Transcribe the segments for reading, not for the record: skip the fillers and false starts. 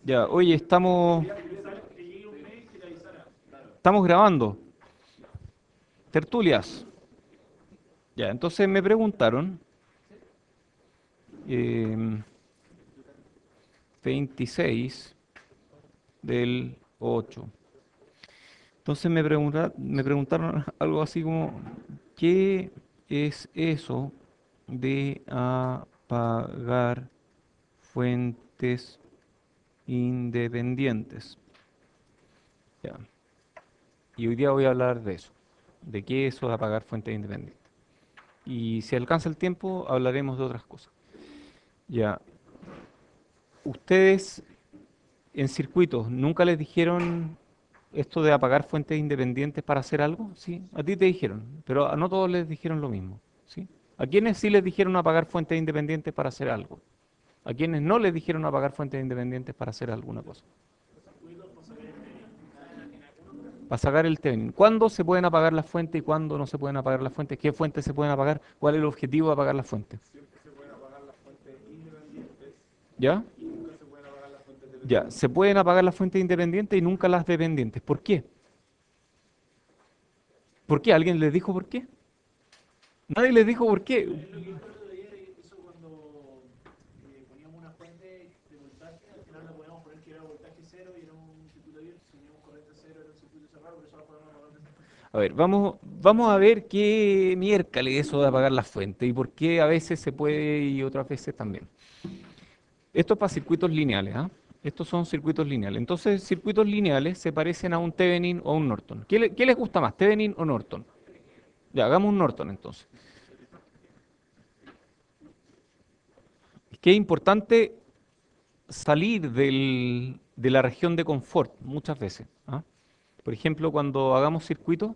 Ya, oye, estamos grabando. Tertulias. Ya, entonces me preguntaron, em, 26 del 8. Entonces me preguntaron algo así como, ¿qué es eso de apagar fuentes independientes? Ya. Y hoy día voy a hablar de eso, de qué es eso de apagar fuentes independientes. Y si alcanza el tiempo, hablaremos de otras cosas. Ya, ustedes en circuitos, ¿nunca les dijeron esto de apagar fuentes independientes para hacer algo? Sí, a ti te dijeron, pero a no todos les dijeron lo mismo, ¿sí? ¿A quienes sí les dijeron apagar fuentes independientes para hacer algo? ¿A quienes no les dijeron apagar fuentes independientes para hacer alguna cosa? Para sacar el término. ¿Cuándo se pueden apagar las fuentes y cuándo no se pueden apagar las fuentes? ¿Qué fuentes se pueden apagar? ¿Cuál es el objetivo de apagar las fuentes? ¿Ya? Ya, se pueden apagar las fuentes independientes y nunca las dependientes. ¿Por qué? ¿Por qué? ¿Alguien les dijo por qué? Nadie les dijo por qué. A ver, vamos a ver qué miércoles eso de apagar las fuentes y por qué a veces se puede y otras veces también. Esto es para circuitos lineales, ¿ah? Estos son circuitos lineales. Entonces, circuitos lineales se parecen a un Thevenin o un Norton. ¿Qué les gusta más, Thevenin o Norton? Ya, hagamos un Norton entonces. Es que es importante salir de la región de confort muchas veces, ¿ah? Por ejemplo, cuando hagamos circuitos,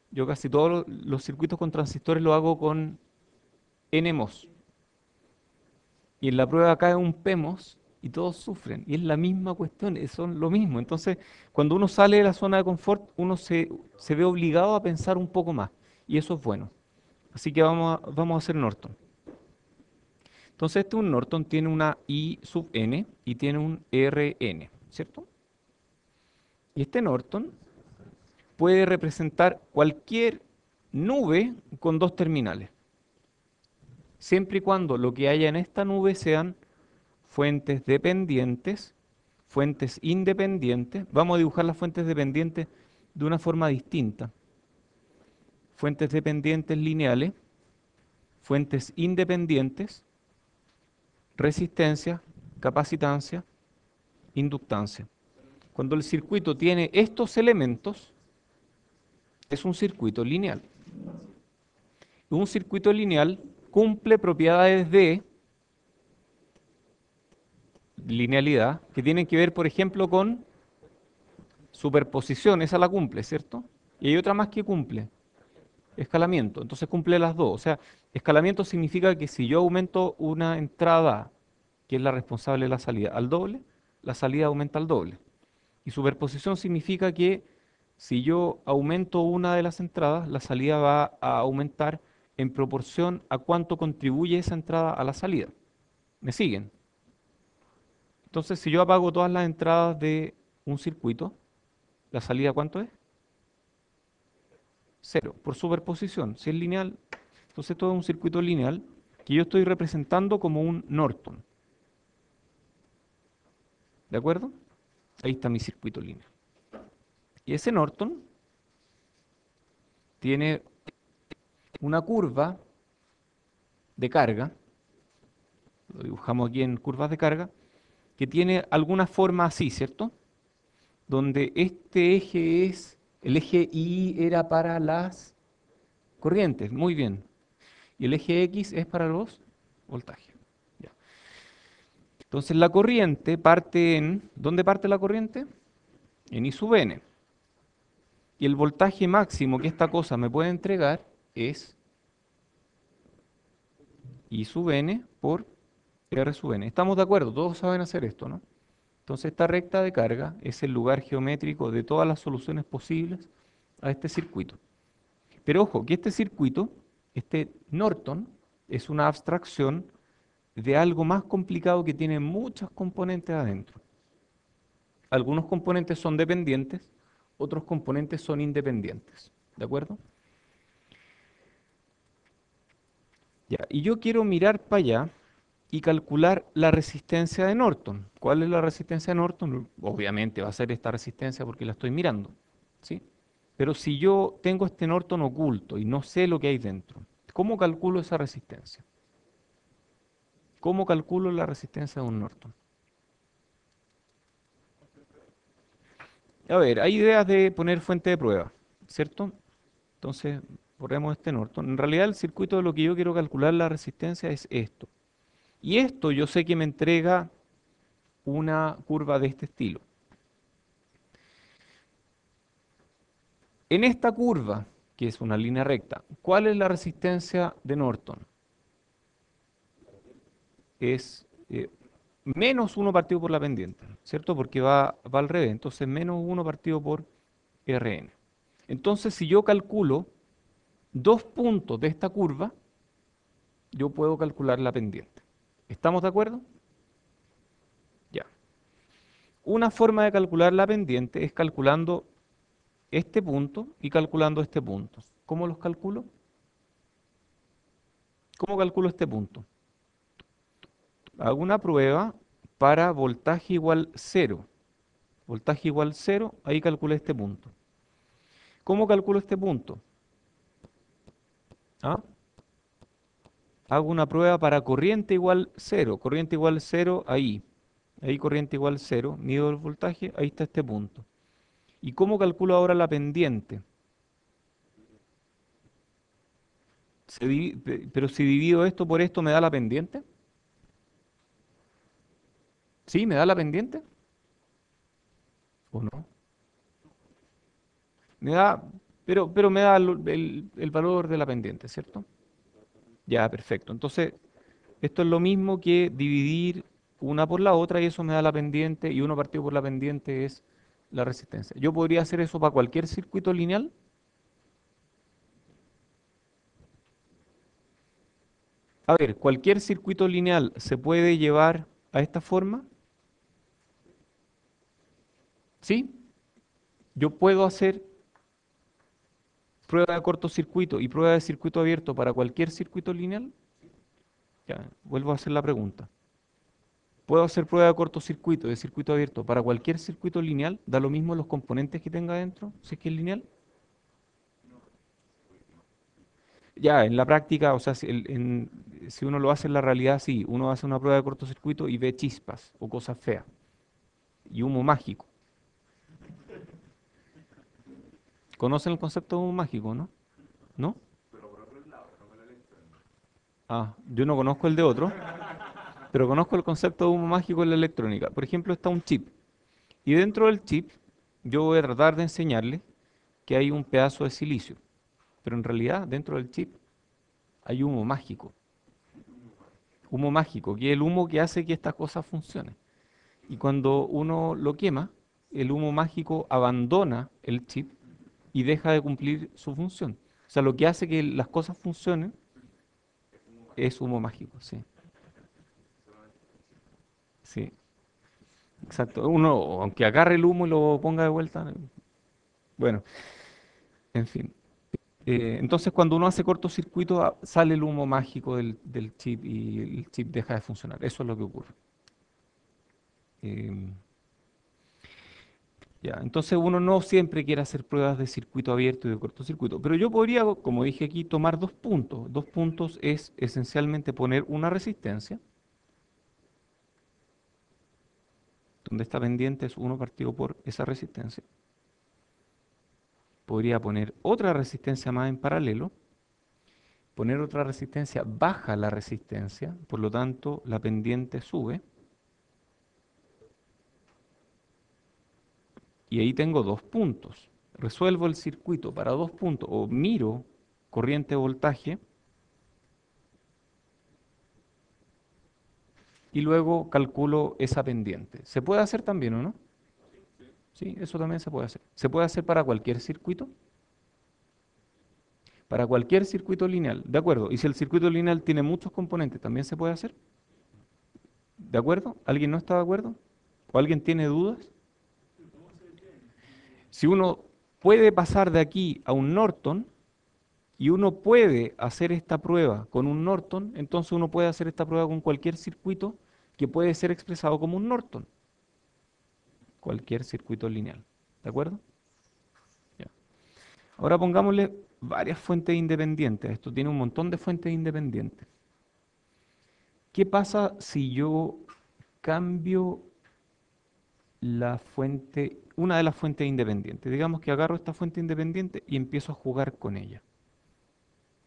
yo casi todos los circuitos con transistores lo hago con NMOS. Y en la prueba cae un PEMOS y todos sufren. Y es la misma cuestión, son lo mismo. Entonces, cuando uno sale de la zona de confort, se ve obligado a pensar un poco más. Y eso es bueno. Así que vamos a hacer Norton. Entonces, un Norton tiene una I sub n y tiene un Rn, ¿cierto? Y este Norton puede representar cualquier nube con dos terminales, siempre y cuando lo que haya en esta nube sean fuentes dependientes, fuentes independientes. Vamos a dibujar las fuentes dependientes de una forma distinta. Fuentes dependientes lineales, fuentes independientes, resistencia, capacitancia, inductancia. Cuando el circuito tiene estos elementos, es un circuito lineal. Un circuito lineal cumple propiedades de linealidad que tienen que ver, por ejemplo, con superposición. Esa la cumple, ¿cierto? Y hay otra más que cumple, escalamiento. Entonces cumple las dos. O sea, escalamiento significa que si yo aumento una entrada, que es la responsable de la salida, al doble, la salida aumenta al doble. Y superposición significa que si yo aumento una de las entradas, la salida va a aumentar en proporción a cuánto contribuye esa entrada a la salida. ¿Me siguen? Entonces, si yo apago todas las entradas de un circuito, ¿la salida cuánto es? Cero, por superposición. Si es lineal, entonces todo es un circuito lineal que yo estoy representando como un Norton. ¿De acuerdo? Ahí está mi circuito lineal. Y ese Norton tiene una curva de carga, lo dibujamos aquí en curvas de carga, que tiene alguna forma así, ¿cierto? Donde este eje el eje Y era para las corrientes, muy bien. Y el eje X es para los voltajes. Ya. Entonces la corriente parte ¿dónde parte la corriente? En I sub n. Y el voltaje máximo que esta cosa me puede entregar es I sub n por R sub n. ¿Estamos de acuerdo? Todos saben hacer esto, ¿no? Entonces esta recta de carga es el lugar geométrico de todas las soluciones posibles a este circuito. Pero ojo, que este circuito, este Norton, es una abstracción de algo más complicado que tiene muchos componentes adentro. algunos componentes son dependientes, otros componentes son independientes. ¿De acuerdo? Ya, y yo quiero mirar para allá y calcular la resistencia de Norton. ¿Cuál es la resistencia de Norton? Obviamente va a ser esta resistencia porque la estoy mirando, ¿sí? Pero si yo tengo este Norton oculto y no sé lo que hay dentro, ¿cómo calculo esa resistencia? ¿Cómo calculo la resistencia de un Norton? A ver, hay ideas de poner fuente de prueba, ¿cierto? Entonces, borremos este Norton. En realidad, el circuito de lo que yo quiero calcular la resistencia es esto. Y esto yo sé que me entrega una curva de este estilo. En esta curva, que es una línea recta, ¿cuál es la resistencia de Norton? Es menos 1 partido por la pendiente, ¿cierto? Porque va al revés, entonces menos 1 partido por Rn. Entonces, si yo calculo 2 puntos de esta curva, yo puedo calcular la pendiente. ¿Estamos de acuerdo? Ya. Una forma de calcular la pendiente es calculando este punto y calculando este punto. ¿Cómo los calculo? ¿Cómo calculo este punto? Hago una prueba para voltaje igual cero. Voltaje igual cero, ahí calculé este punto. ¿Cómo calculo este punto? ¿Ah? Hago una prueba para corriente igual cero. Corriente igual cero, ahí. Ahí corriente igual cero. Mido el voltaje, ahí está este punto. ¿Y cómo calculo ahora la pendiente? Pero si divido esto por esto, ¿me da la pendiente? ¿Sí? ¿Me da la pendiente? ¿O no? Me da, pero me da el valor de la pendiente, ¿cierto? Ya, perfecto. Entonces, esto es lo mismo que dividir una por la otra y eso me da la pendiente y uno partido por la pendiente es la resistencia. Yo podría hacer eso para cualquier circuito lineal. A ver, cualquier circuito lineal se puede llevar a esta forma. ¿Sí? Yo puedo hacer prueba de cortocircuito y prueba de circuito abierto para cualquier circuito lineal. Ya, vuelvo a hacer la pregunta. ¿Puedo hacer prueba de cortocircuito, de circuito abierto para cualquier circuito lineal? ¿Da lo mismo los componentes que tenga dentro, si es que es lineal? Ya, en la práctica, o sea, si uno lo hace en la realidad, sí, uno hace una prueba de cortocircuito y ve chispas o cosas feas y humo mágico. ¿Conocen el concepto de humo mágico, no? ¿No? Ah, yo no conozco el de otro, pero conozco el concepto de humo mágico en la electrónica. Por ejemplo, está un chip y dentro del chip yo voy a tratar de enseñarles que hay un pedazo de silicio, pero en realidad dentro del chip hay humo mágico. Humo mágico, que es el humo que hace que estas cosas funcionen. Y cuando uno lo quema, el humo mágico abandona el chip y deja de cumplir su función. O sea, lo que hace que las cosas funcionen es humo mágico, sí. Sí, exacto. Uno, aunque agarre el humo y lo ponga de vuelta, bueno, en fin. Entonces, cuando uno hace cortocircuito, sale el humo mágico del chip y el chip deja de funcionar. Eso es lo que ocurre. Em, Ya, entonces uno no siempre quiere hacer pruebas de circuito abierto y de cortocircuito, pero yo podría, como dije aquí, tomar 2 puntos. 2 puntos es esencialmente poner una resistencia, donde está pendiente es uno partido por esa resistencia. Podría poner otra resistencia más en paralelo, poner otra resistencia baja la resistencia, por lo tanto la pendiente sube, y ahí tengo 2 puntos. Resuelvo el circuito para 2 puntos o miro corriente voltaje y luego calculo esa pendiente. ¿Se puede hacer también o no? Sí, eso también se puede hacer. Se puede hacer para cualquier circuito, para cualquier circuito lineal, ¿de acuerdo? Y si el circuito lineal tiene muchos componentes, ¿también se puede hacer? ¿De acuerdo? ¿Alguien no está de acuerdo? ¿O alguien tiene dudas? Si uno puede pasar de aquí a un Norton y uno puede hacer esta prueba con un Norton, entonces uno puede hacer esta prueba con cualquier circuito que puede ser expresado como un Norton, cualquier circuito lineal. ¿De acuerdo? Ya. Ahora pongámosle varias fuentes independientes. Esto tiene un montón de fuentes independientes. ¿Qué pasa si yo cambio la fuente, una de las fuentes independientes? Digamos que agarro esta fuente independiente y empiezo a jugar con ella.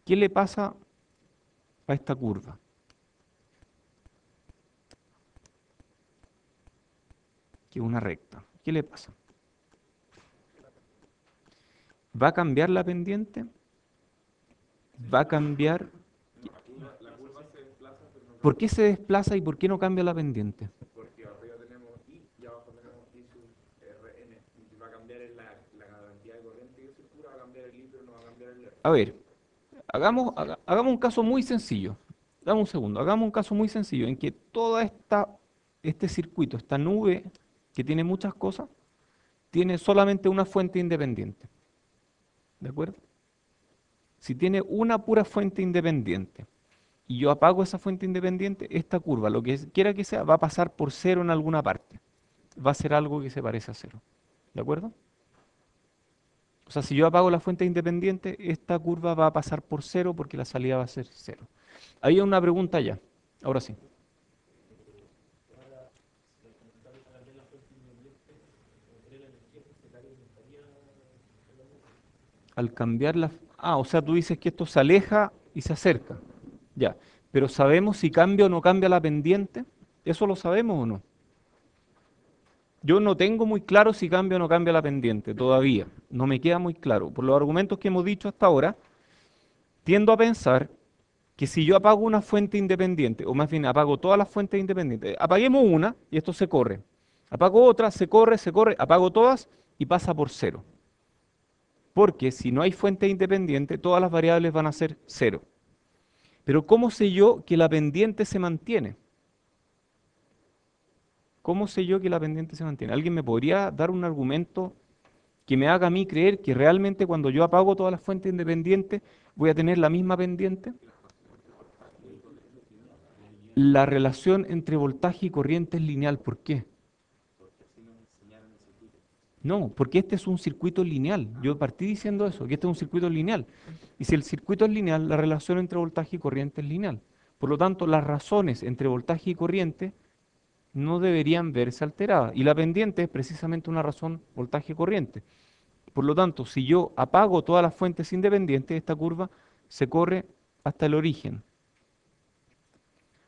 ¿Qué le pasa a esta curva? Que es una recta. ¿Qué le pasa? ¿Va a cambiar la pendiente? ¿Va a cambiar? ¿Por qué se desplaza y por qué no cambia la pendiente? Porque arriba tenemos I y abajo tenemos I sub Rn. Y va a cambiar la cantidad de corriente que circula, va a cambiar el I, pero no va a cambiar el R. A ver, hagamos un caso muy sencillo. Dame un segundo. Hagamos un caso muy sencillo en que este circuito, esta nube que tiene muchas cosas, tiene solamente una fuente independiente. ¿De acuerdo? Si tiene una pura fuente independiente y yo apago esa fuente independiente, esta curva, lo que quiera que sea, va a pasar por cero en alguna parte. Va a ser algo que se parece a cero. ¿De acuerdo? O sea, si yo apago la fuente independiente, esta curva va a pasar por cero porque la salida va a ser cero. Había una pregunta ya. Ahora sí. Al cambiar la... Ah, o sea, tú dices que esto se aleja y se acerca. Ya. Pero ¿sabemos si cambia o no cambia la pendiente? ¿Eso lo sabemos o no? Yo no tengo muy claro si cambia o no cambia la pendiente todavía. No me queda muy claro. Por los argumentos que hemos dicho hasta ahora, tiendo a pensar que si yo apago una fuente independiente, o más bien apago todas las fuentes independientes, apaguemos una y esto se corre. Apago otra, se corre, apago todas y pasa por cero. Porque si no hay fuente independiente, todas las variables van a ser cero. Pero ¿cómo sé yo que la pendiente se mantiene? ¿Cómo sé yo que la pendiente se mantiene? ¿Alguien me podría dar un argumento que me haga a mí creer que realmente cuando yo apago todas las fuentes independientes voy a tener la misma pendiente? La relación entre voltaje y corriente es lineal. ¿Por qué? No, porque este es un circuito lineal. Yo partí diciendo eso, que este es un circuito lineal. Y si el circuito es lineal, la relación entre voltaje y corriente es lineal. Por lo tanto, las razones entre voltaje y corriente no deberían verse alteradas. Y la pendiente es precisamente una razón voltaje-corriente. Por lo tanto, si yo apago todas las fuentes independientes, esta curva se corre hasta el origen,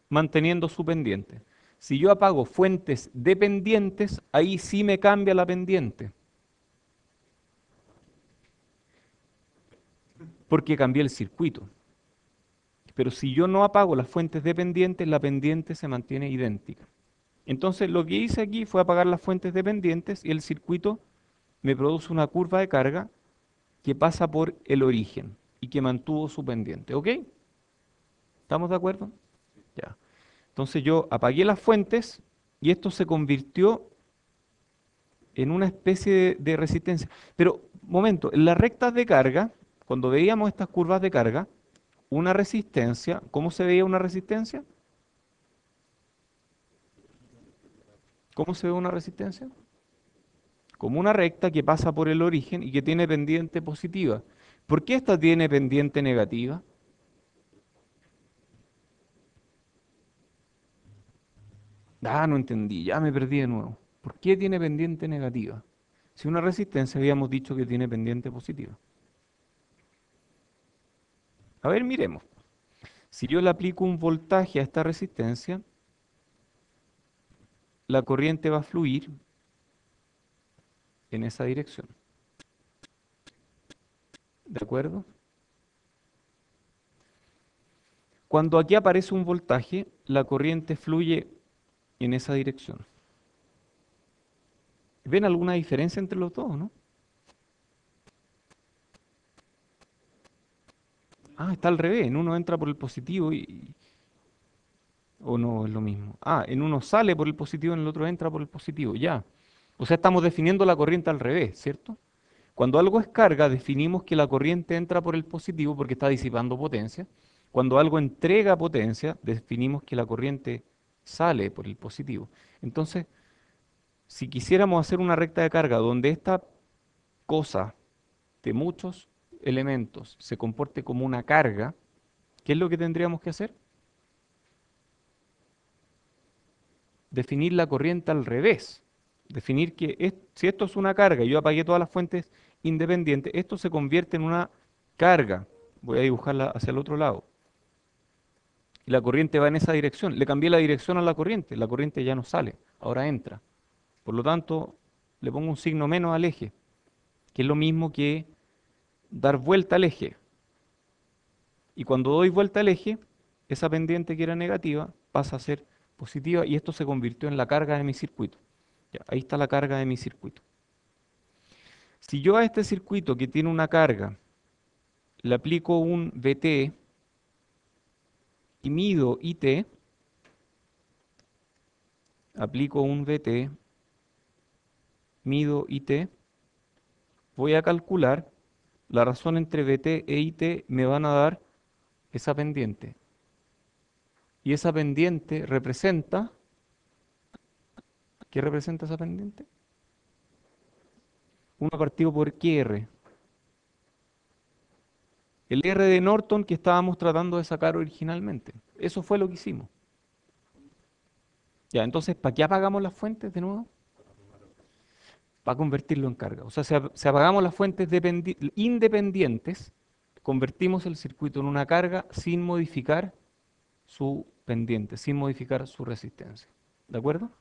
manteniendo su pendiente. Si yo apago fuentes dependientes, ahí sí me cambia la pendiente, porque cambié el circuito. Pero si yo no apago las fuentes dependientes, la pendiente se mantiene idéntica. Entonces, lo que hice aquí fue apagar las fuentes dependientes y el circuito me produce una curva de carga que pasa por el origen y que mantuvo su pendiente. ¿Ok? ¿Estamos de acuerdo? Ya. Entonces yo apagué las fuentes y esto se convirtió en una especie de resistencia. Pero, momento, en las rectas de carga, cuando veíamos estas curvas de carga, una resistencia, ¿cómo se veía una resistencia? ¿Cómo se ve una resistencia? Como una recta que pasa por el origen y que tiene pendiente positiva. ¿Por qué esta tiene pendiente negativa? Ah, no entendí, ya me perdí de nuevo. ¿Por qué tiene pendiente negativa? Si una resistencia habíamos dicho que tiene pendiente positiva. A ver, miremos. Si yo le aplico un voltaje a esta resistencia, la corriente va a fluir en esa dirección. ¿De acuerdo? Cuando aquí aparece un voltaje, la corriente fluye en esa dirección. ¿Ven alguna diferencia entre los dos, no? Ah, está al revés. En uno entra por el positivo y... ¿O no es lo mismo? Ah, en uno sale por el positivo, en el otro entra por el positivo. Ya. O sea, estamos definiendo la corriente al revés, ¿cierto? Cuando algo es carga, definimos que la corriente entra por el positivo porque está disipando potencia. Cuando algo entrega potencia, definimos que la corriente sale por el positivo. Entonces, si quisiéramos hacer una recta de carga donde esta cosa de muchos elementos se comporte como una carga, ¿qué es lo que tendríamos que hacer? Definir la corriente al revés. Definir que si esto es una carga y yo apagué todas las fuentes independientes, esto se convierte en una carga. Voy a dibujarla hacia el otro lado. Y la corriente va en esa dirección. Le cambié la dirección a la corriente ya no sale, ahora entra. Por lo tanto, le pongo un signo menos al eje, que es lo mismo que dar vuelta al eje. Y cuando doy vuelta al eje, esa pendiente que era negativa pasa a ser positiva y esto se convirtió en la carga de mi circuito. Ya, ahí está la carga de mi circuito. Si yo a este circuito que tiene una carga le aplico un VT y mido IT, aplico un VT, mido IT, voy a calcular la razón entre VT e IT me van a dar esa pendiente. Y esa pendiente representa, ¿qué representa esa pendiente? 1 partido por QR. El R de Norton que estábamos tratando de sacar originalmente. Eso fue lo que hicimos. Ya, entonces, ¿para qué apagamos las fuentes de nuevo? Para convertirlo en carga. O sea, si apagamos las fuentes independientes, convertimos el circuito en una carga sin modificar su pendiente, sin modificar su resistencia. ¿De acuerdo?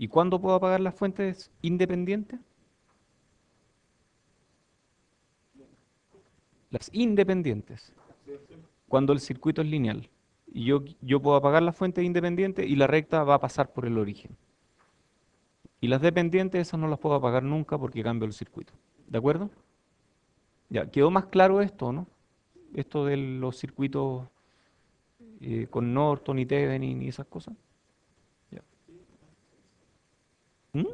¿Y cuándo puedo apagar las fuentes independientes? Las independientes, cuando el circuito es lineal. Y yo puedo apagar las fuentes independientes y la recta va a pasar por el origen. Y las dependientes, esas no las puedo apagar nunca porque cambio el circuito. ¿De acuerdo? Ya, ¿quedó más claro esto, no? Esto de los circuitos con Norton y Thevenin y esas cosas. Ya. ¿Mm?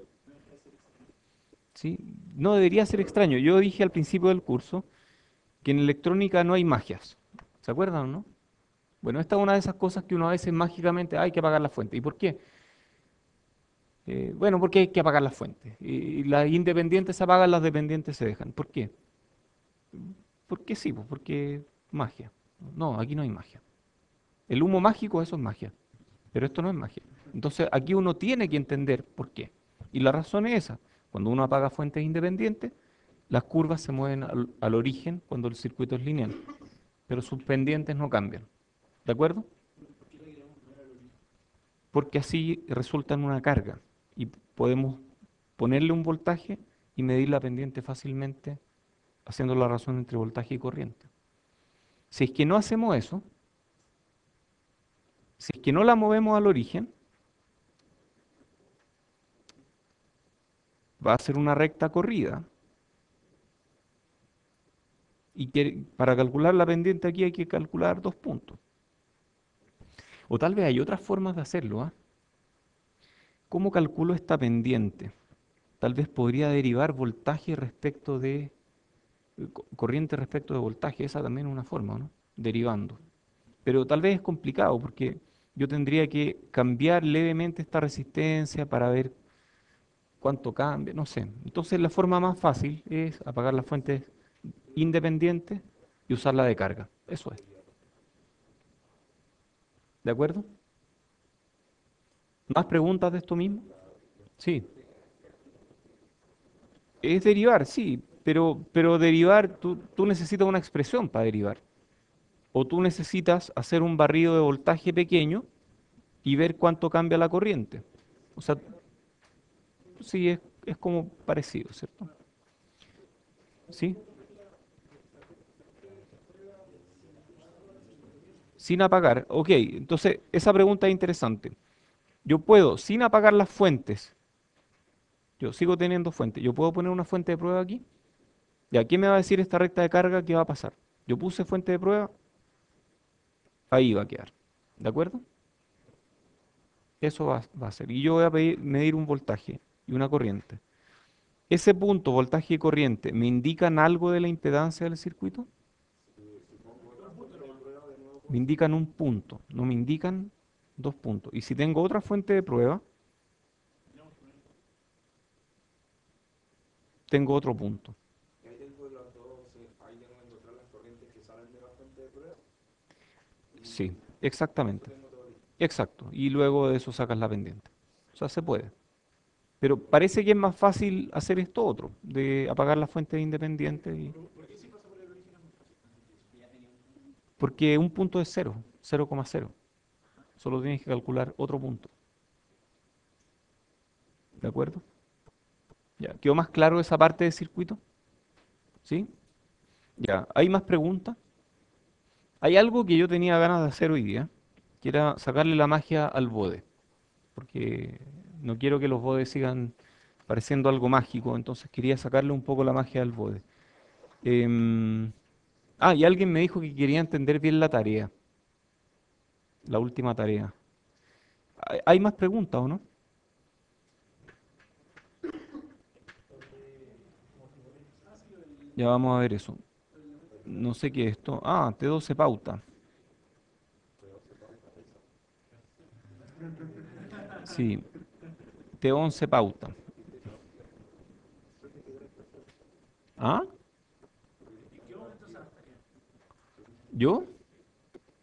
Sí, no debería ser extraño. Yo dije al principio del curso que en electrónica no hay magias. ¿Se acuerdan, no? Bueno, esta es una de esas cosas que uno a veces mágicamente hay que apagar la fuente. ¿Y por qué? Bueno, porque hay que apagar las fuentes. Y las independientes se apagan, las dependientes se dejan. ¿Por qué? Porque sí, pues porque magia. No, aquí no hay magia. El humo mágico, eso es magia. Pero esto no es magia. Entonces aquí uno tiene que entender por qué. Y la razón es esa. Cuando uno apaga fuentes independientes, las curvas se mueven al origen cuando el circuito es lineal. Pero sus pendientes no cambian. ¿De acuerdo? Porque así resulta en una carga y podemos ponerle un voltaje y medir la pendiente fácilmente haciendo la razón entre voltaje y corriente. Si es que no hacemos eso, si es que no la movemos al origen, va a ser una recta corrida y para calcular la pendiente aquí hay que calcular 2 puntos. O tal vez hay otras formas de hacerlo, ¿ah? ¿Cómo calculo esta pendiente? Tal vez podría derivar voltaje respecto de corriente respecto de voltaje, esa también es una forma, ¿no? Derivando. Pero tal vez es complicado porque yo tendría que cambiar levemente esta resistencia para ver cuánto cambia, no sé. Entonces la forma más fácil es apagar las fuentes independientes y usarla de carga. Eso es. ¿De acuerdo? ¿Más preguntas de esto mismo? Sí. Es derivar, sí, pero derivar, tú necesitas una expresión para derivar. O tú necesitas hacer un barrido de voltaje pequeño y ver cuánto cambia la corriente. O sea, sí, es como parecido, ¿cierto? ¿Sí? Sin apagar. Ok, entonces esa pregunta es interesante. Yo puedo, sin apagar las fuentes, yo sigo teniendo fuentes, yo puedo poner una fuente de prueba aquí. ¿Y aquí me va a decir esta recta de carga qué va a pasar? Yo puse fuente de prueba, ahí va a quedar. ¿De acuerdo? Eso va a ser. Y yo voy a medir un voltaje y una corriente. ese punto, voltaje y corriente, ¿me indican algo de la impedancia del circuito? Me indican un punto, no me indican dos puntos. Y si tengo otra fuente de prueba, tengo otro punto. Y ahí tengo las dos, ahí tengo que encontrar las corrientes que salen de la fuente de prueba Sí, y con eso exactamente. tengo todo listo. Exacto. Y luego de eso sacas la pendiente. O sea, se puede. Pero parece que es más fácil hacer esto otro, de apagar las fuentes independientes. Porque un punto es cero, 0,0. Solo tienes que calcular otro punto. ¿De acuerdo? Ya. ¿Quedó más claro esa parte del circuito? ¿Sí? Ya. ¿Hay más preguntas? Hay algo que yo tenía ganas de hacer hoy día, que era sacarle la magia al bode, porque no quiero que los bodes sigan pareciendo algo mágico, entonces quería sacarle un poco la magia al bode. Em, y alguien me dijo que quería entender bien la tarea, la última tarea. ¿Hay más preguntas o no? Ya vamos a ver eso. No sé qué es esto. T12 pauta. Sí, T11 pauta. ¿Ah? ¿Yo?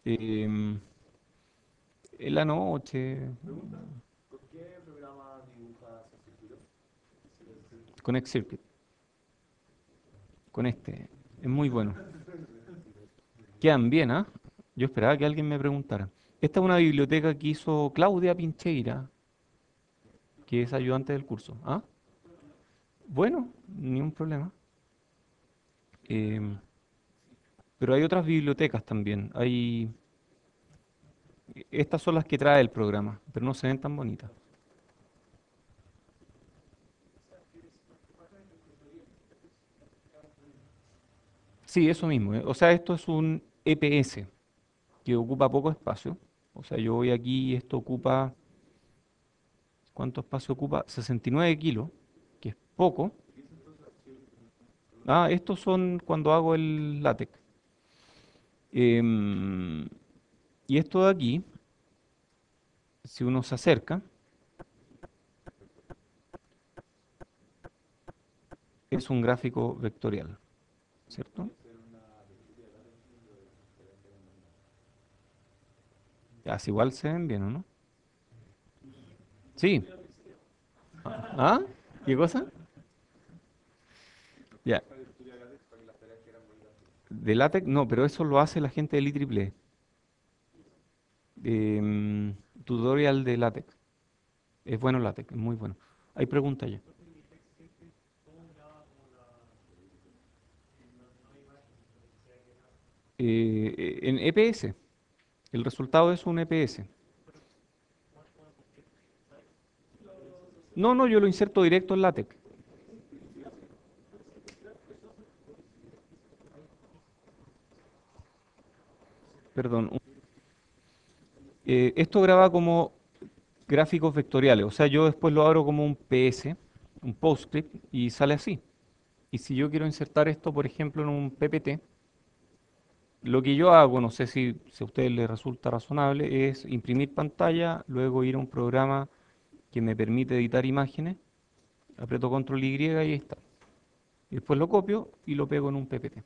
Em, en la noche, ¿Con qué programa dibujas el circuito? Connect Circuit, con este. Es muy bueno. Quedan bien, ¿ah? Yo esperaba que alguien me preguntara. Esta es una biblioteca que hizo Claudia Pincheira, que es ayudante del curso. ¿Ah? Bueno, ni un problema. Em, pero hay otras bibliotecas también. Estas son las que trae el programa, pero no se ven tan bonitas. Sí, eso mismo. O sea, esto es un EPS que ocupa poco espacio. O sea, yo voy aquí y esto ocupa, ¿cuánto espacio ocupa? 69 kilos, que es poco. Estos son cuando hago el látex. Em, y esto de aquí, si uno se acerca, es un gráfico vectorial, ¿cierto? Ya, si igual se ven bien, ¿o no? Sí. ¿Ah? ¿Qué cosa? Ya. De látex, no, pero eso lo hace la gente del IEEE. Tutorial de látex. Es bueno látex, es muy bueno. Hay preguntas ya. En EPS. El resultado es un EPS. No, no, yo lo inserto directo en látex. Perdón. Esto graba como gráficos vectoriales. O sea, yo después lo abro como un PS, un PostScript, y sale así. Y si yo quiero insertar esto, por ejemplo, en un PPT, lo que yo hago, no sé si a ustedes les resulta razonable, es imprimir pantalla, luego ir a un programa que me permite editar imágenes, aprieto control Y y ahí está. Y después lo copio y lo pego en un PPT.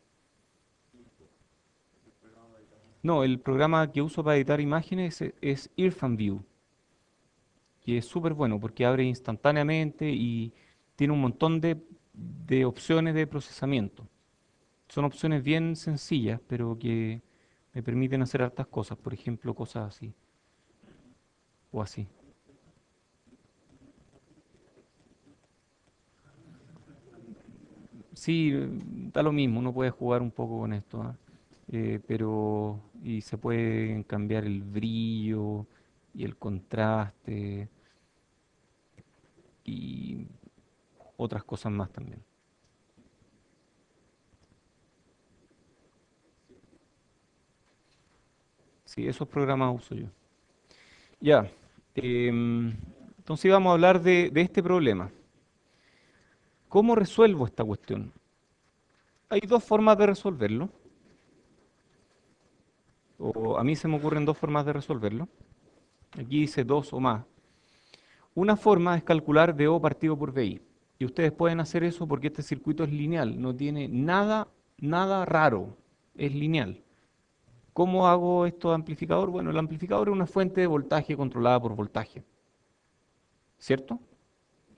No, el programa que uso para editar imágenes es Irfan View, que es súper bueno porque abre instantáneamente y tiene un montón de opciones de procesamiento. Son opciones bien sencillas, pero que me permiten hacer hartas cosas, por ejemplo, cosas así o así. Sí, da lo mismo, uno puede jugar un poco con esto, ¿ah? Pero y se puede cambiar el brillo y el contraste y otras cosas más también. Sí, esos programas uso yo. Ya, entonces vamos a hablar de este problema. ¿Cómo resuelvo esta cuestión? Hay dos formas de resolverlo, o a mí se me ocurren dos formas de resolverlo. Aquí dice dos o más. Una forma es calcular VO partido por VI. Y ustedes pueden hacer eso porque este circuito es lineal, no tiene nada raro, es lineal. ¿Cómo hago esto de amplificador? Bueno, el amplificador es una fuente de voltaje controlada por voltaje, ¿cierto?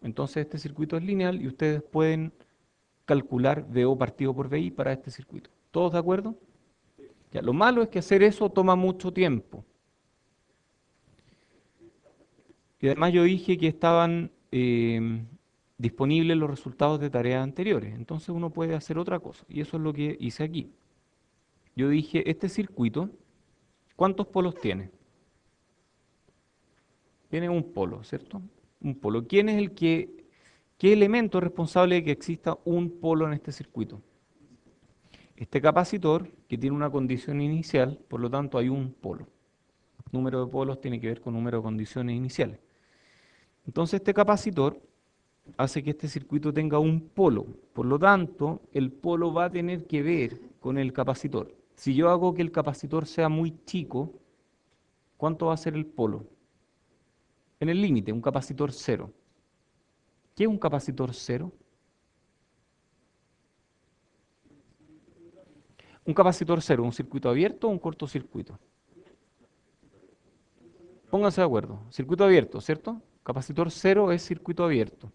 Entonces este circuito es lineal y ustedes pueden calcular VO partido por VI para este circuito. ¿Todos de acuerdo? Ya, lo malo es que hacer eso toma mucho tiempo. Y además yo dije que estaban disponibles los resultados de tareas anteriores. Entonces uno puede hacer otra cosa. Y eso es lo que hice aquí. Yo dije, este circuito, ¿cuántos polos tiene? Tiene un polo, ¿cierto? Un polo. ¿Quién es qué elemento es responsable de que exista un polo en este circuito? Este capacitor, que tiene una condición inicial, por lo tanto hay un polo. Número de polos tiene que ver con número de condiciones iniciales. Entonces este capacitor hace que este circuito tenga un polo. Por lo tanto, el polo va a tener que ver con el capacitor. Si yo hago que el capacitor sea muy chico, ¿cuánto va a ser el polo? En el límite, un capacitor cero. ¿Qué es un capacitor cero? Un capacitor cero, ¿un circuito abierto o un cortocircuito? Pónganse de acuerdo. Circuito abierto, ¿cierto? Capacitor cero es circuito abierto.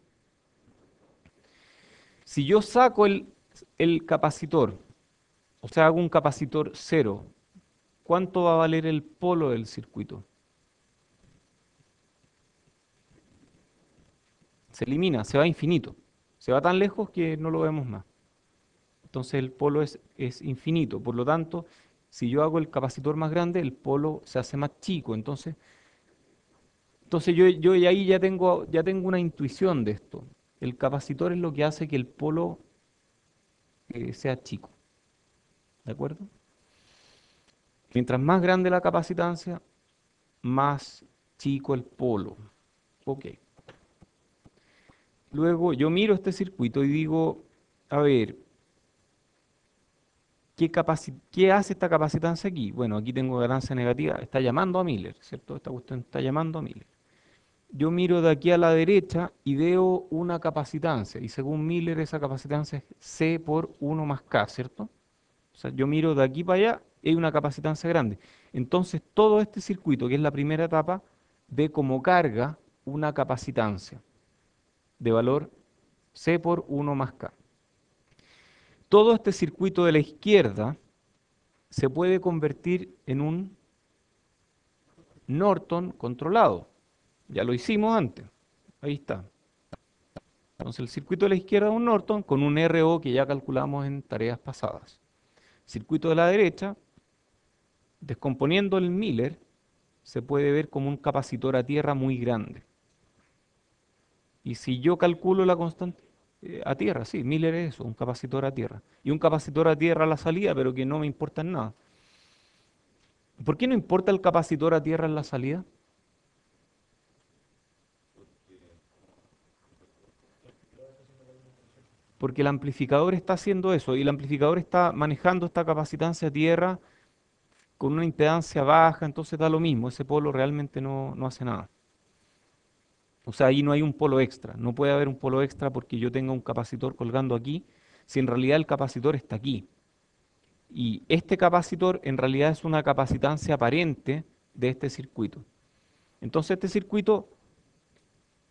Si yo saco el capacitor, o sea, hago un capacitor cero, ¿cuánto va a valer el polo del circuito? Se elimina, se va a infinito. Se va tan lejos que no lo vemos más. Entonces el polo es infinito. Por lo tanto, si yo hago el capacitor más grande, el polo se hace más chico. Entonces yo ahí ya tengo una intuición de esto. El capacitor es lo que hace que el polo sea chico. ¿De acuerdo? Mientras más grande la capacitancia, más chico el polo. Ok. Luego yo miro este circuito y digo, a ver, ¿qué hace esta capacitancia aquí? Bueno, aquí tengo ganancia negativa, está llamando a Miller, ¿cierto? Esta cuestión está llamando a Miller. Yo miro de aquí a la derecha y veo una capacitancia, y según Miller esa capacitancia es C por 1 más K, ¿cierto? O sea, yo miro de aquí para allá y hay una capacitancia grande. Entonces todo este circuito, que es la primera etapa, ve como carga una capacitancia de valor C por 1 más K. Todo este circuito de la izquierda se puede convertir en un Norton controlado. Ya lo hicimos antes. Ahí está. Entonces el circuito de la izquierda es un Norton con un RO que ya calculamos en tareas pasadas. Circuito de la derecha, descomponiendo el Miller, se puede ver como un capacitor a tierra muy grande. Y si yo calculo la constante a tierra, sí, Miller es eso, un capacitor a tierra. Y un capacitor a tierra a la salida, pero que no me importa en nada. ¿Por qué no importa el capacitor a tierra en la salida? Porque el amplificador está haciendo eso y el amplificador está manejando esta capacitancia a tierra con una impedancia baja, entonces da lo mismo, ese polo realmente no hace nada. O sea, ahí no hay un polo extra, no puede haber un polo extra porque yo tenga un capacitor colgando aquí, si en realidad el capacitor está aquí. Y este capacitor en realidad es una capacitancia aparente de este circuito. Entonces este circuito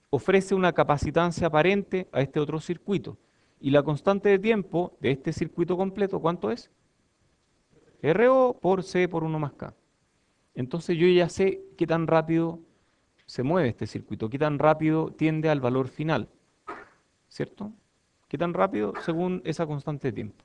ofrece una capacitancia aparente a este otro circuito. Y la constante de tiempo de este circuito completo, ¿cuánto es? RO por C por 1 más K. Entonces yo ya sé qué tan rápido se mueve este circuito, qué tan rápido tiende al valor final, ¿cierto? Qué tan rápido según esa constante de tiempo.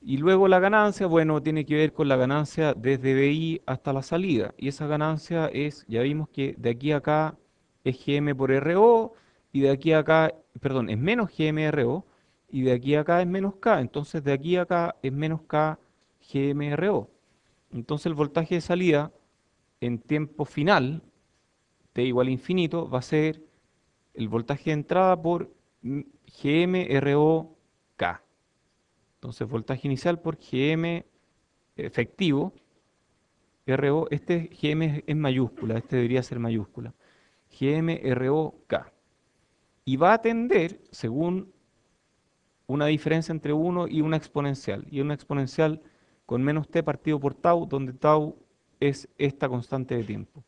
Y luego la ganancia, bueno, tiene que ver con la ganancia desde BI hasta la salida. Y esa ganancia es, ya vimos que de aquí a acá es GM por RO y de aquí a acá, perdón, es menos GMRO y de aquí a acá es menos K. Entonces de aquí a acá es menos K GMRO. Entonces el voltaje de salida en tiempo final, T igual a infinito, va a ser el voltaje de entrada por GM-RO-K. Entonces, voltaje inicial por GM efectivo, RO, este GM es mayúscula, este debería ser mayúscula. GM-RO-K. Y va a tender, según una diferencia entre 1 y una exponencial. Y una exponencial con menos t partido por tau, donde tau es esta constante de tiempo.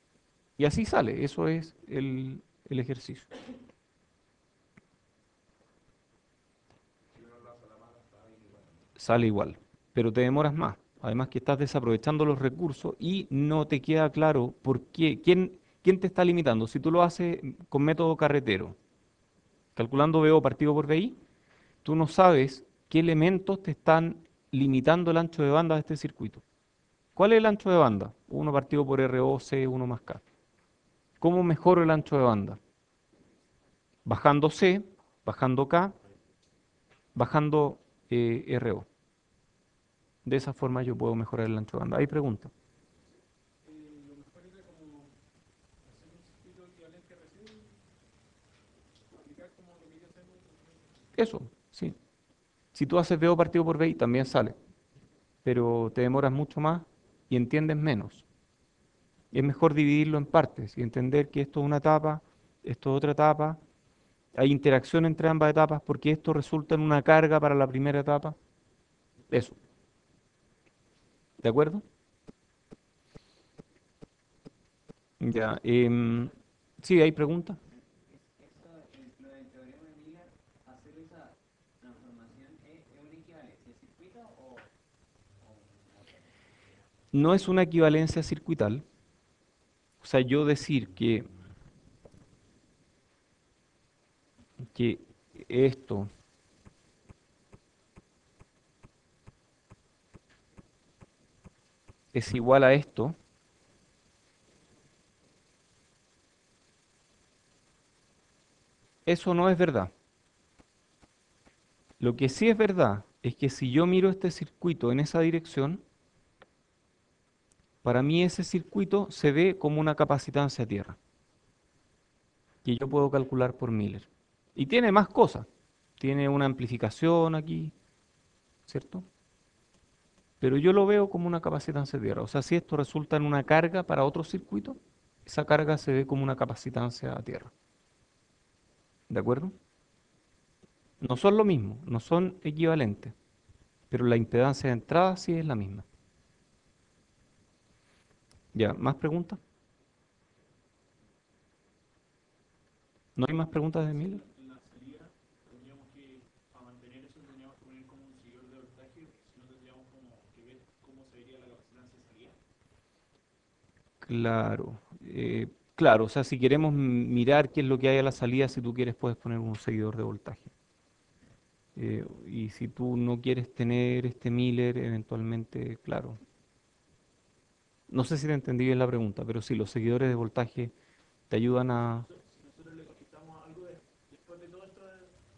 Y así sale, eso es el ejercicio. Si uno lo hace a la mano, está ahí igual. Sale igual, pero te demoras más. Además que estás desaprovechando los recursos y no te queda claro por qué, quién te está limitando. Si tú lo haces con método carretero, calculando VO partido por VI, tú no sabes qué elementos te están limitando el ancho de banda de este circuito. ¿Cuál es el ancho de banda? 1 partido por RO, C, 1 más K. ¿Cómo mejoro el ancho de banda? Bajando C, bajando K, bajando RO. De esa forma yo puedo mejorar el ancho de banda. ¿Hay preguntas? Lo mejor era como hacer un circuito equivalente a recién, aplicar como lo que ya sabemos. Eso, sí. Si tú haces VO partido por VI, también sale, pero te demoras mucho más y entiendes menos. Es mejor dividirlo en partes y entender que esto es una etapa, esto es otra etapa. Hay interacción entre ambas etapas porque esto resulta en una carga para la primera etapa. Eso, ¿de acuerdo? Ya. Sí, hay preguntas. Esto, lo del teorema de Miller, hacer esa transformación, ¿es una equivalencia a circuito o qué? No es una equivalencia circuital. O sea, yo decir que esto es igual a esto, eso no es verdad. Lo que sí es verdad es que si yo miro este circuito en esa dirección, para mí ese circuito se ve como una capacitancia a tierra, que yo puedo calcular por Miller. Y tiene más cosas. Tiene una amplificación aquí, ¿cierto? Pero yo lo veo como una capacitancia a tierra. O sea, si esto resulta en una carga para otro circuito, esa carga se ve como una capacitancia a tierra. ¿De acuerdo? No son lo mismo, no son equivalentes, pero la impedancia de entrada sí es la misma. ¿Ya? ¿Más preguntas? ¿No hay más preguntas de Miller? En la salida tendríamos que, para mantener eso, tendríamos que poner como un seguidor de voltaje, si no tendríamos como que ver cómo se vería la capacitancia de salida. Claro, claro, o sea, si queremos mirar qué es lo que hay a la salida, si tú quieres puedes poner un seguidor de voltaje. Y si tú no quieres tener este Miller, eventualmente, claro. No sé si te entendí bien la pregunta, pero sí, los seguidores de voltaje te ayudan a... Si nosotros le conectamos algo después de todo este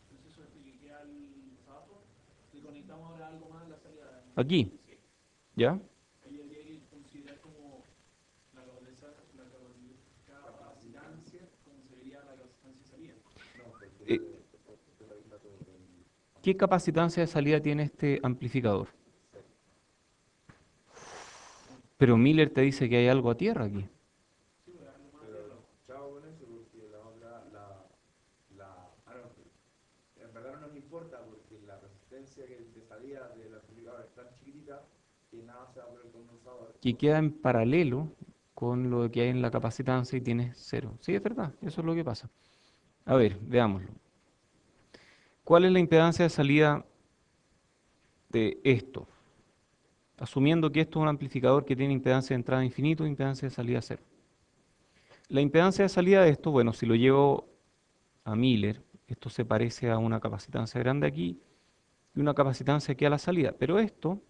proceso de que queda el trabajo, le conectamos ahora algo más a la salida. Aquí, Sí. ¿ya? Ahí habría que considerar como la capacitancia, como se vería la capacitancia de salida. No, porque Eh, lo está todo en ¿Qué capacitancia de salida tiene este amplificador? cero. Pero Miller te dice que hay algo a tierra aquí. Sí, pues algo más de Pero lo. chao con eso, porque la otra, en verdad no nos importa, porque la resistencia que de salida del amplificador es tan chiquitita que nada se va por el condensador. Que queda en paralelo con lo que hay en la capacitancia y tienes cero. Sí, es verdad, eso es lo que pasa. A ver, veámoslo. ¿Cuál es la impedancia de salida de esto? Asumiendo que esto es un amplificador que tiene impedancia de entrada infinito e impedancia de salida cero. La impedancia de salida de esto, bueno, si lo llevo a Miller, esto se parece a una capacitancia grande aquí y una capacitancia aquí a la salida. Pero esto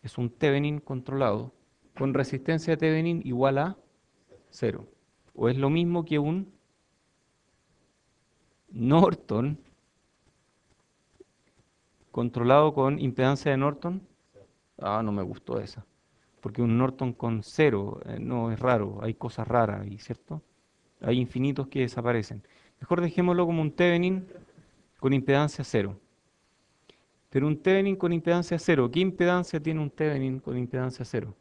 es un Thevenin controlado con resistencia de Thevenin igual a cero. O es lo mismo que un Norton controlado con impedancia de Norton. Ah, no me gustó esa. Porque un Norton con cero, no es raro, hay cosas raras ahí, ¿cierto? Hay infinitos que desaparecen. Mejor dejémoslo como un Thevenin con impedancia cero. Pero un Thevenin con impedancia cero, ¿qué impedancia tiene un Thevenin con impedancia cero?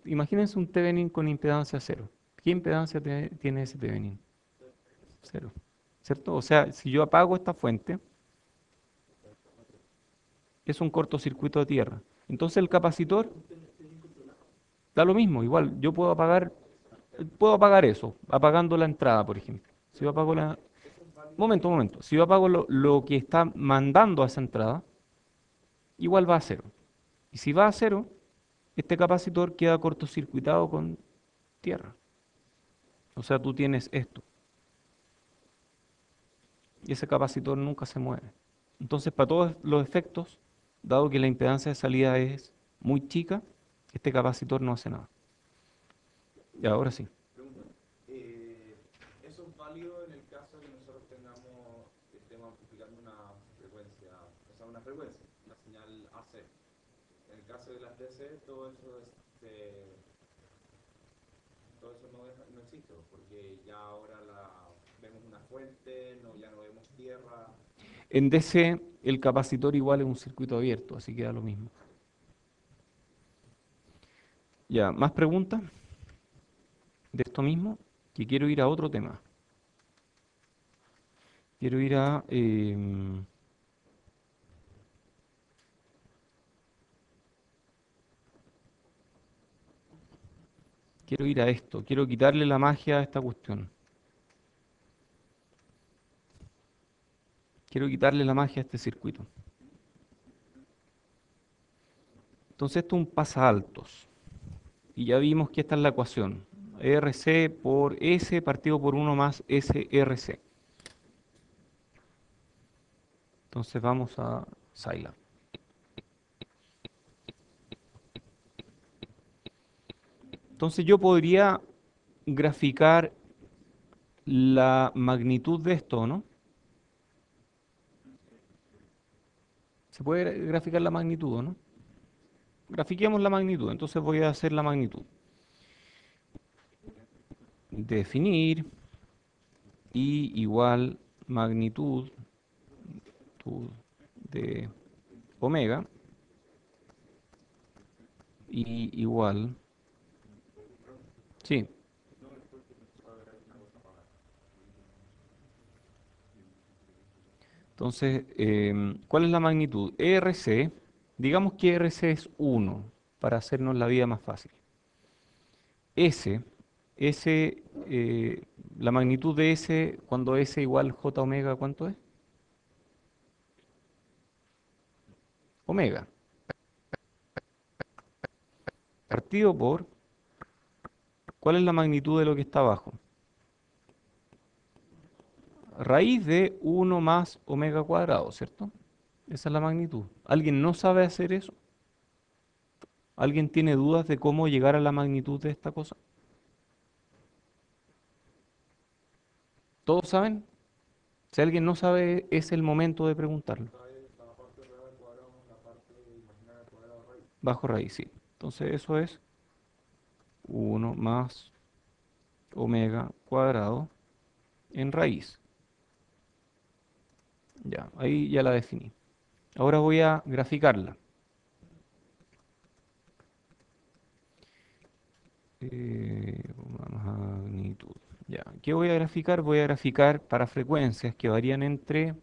Imagínense un Thevenin con impedancia cero. ¿Qué impedancia tiene ese Thevenin? Cero. ¿Cierto? O sea, si yo apago esta fuente, es un cortocircuito de tierra. Entonces el capacitor da lo mismo, igual, yo puedo apagar eso, apagando la entrada, por ejemplo. Si yo apago la... Momento. Si yo apago lo que está mandando a esa entrada, igual va a cero. Y si va a cero, este capacitor queda cortocircuitado con tierra. O sea, tú tienes esto. Y ese capacitor nunca se mueve. Entonces, para todos los efectos, dado que la impedancia de salida es muy chica, este capacitor no hace nada. Y ahora sí. Pregunta, ¿eso es válido en el caso de que nosotros estemos amplificando una frecuencia, una señal AC? En el caso de las DC, todo eso no existe, porque ya ahora vemos una fuente, ya no vemos tierra. En DC, el capacitor igual es un circuito abierto, así que da lo mismo. Ya, ¿más preguntas de esto mismo? Que quiero ir a otro tema. Quiero ir a... quiero ir a esto. Quiero quitarle la magia a esta cuestión. Quiero quitarle la magia a este circuito. Entonces esto es un pasaaltos. Y ya vimos que esta es la ecuación. RC por S partido por 1 más SRC. Entonces vamos a Scilab. Entonces yo podría graficar la magnitud de esto, ¿no? Se puede graficar la magnitud, ¿no? Grafiquemos la magnitud. Entonces voy a hacer la magnitud. Definir y igual magnitud de omega y igual, sí, entonces, ¿cuál es la magnitud? ERC, digamos que ERC es 1 para hacernos la vida más fácil. S, S, la magnitud de S cuando S igual J omega, ¿cuánto es? Omega. Partido por, ¿cuál es la magnitud de lo que está abajo? Raíz de 1 más omega cuadrado, ¿cierto? Esa es la magnitud. ¿Alguien no sabe hacer eso? ¿Alguien tiene dudas de cómo llegar a la magnitud de esta cosa? ¿Todos saben? Si alguien no sabe, es el momento de preguntarlo. La parte real al cuadrado, la parte imaginaria al cuadrado raíz. Bajo raíz, sí. Entonces eso es 1 más omega cuadrado en raíz. Ya, ahí ya la definí. Ahora voy a graficarla. Magnitud. Ya, ¿qué voy a graficar? Voy a graficar para frecuencias que varían entre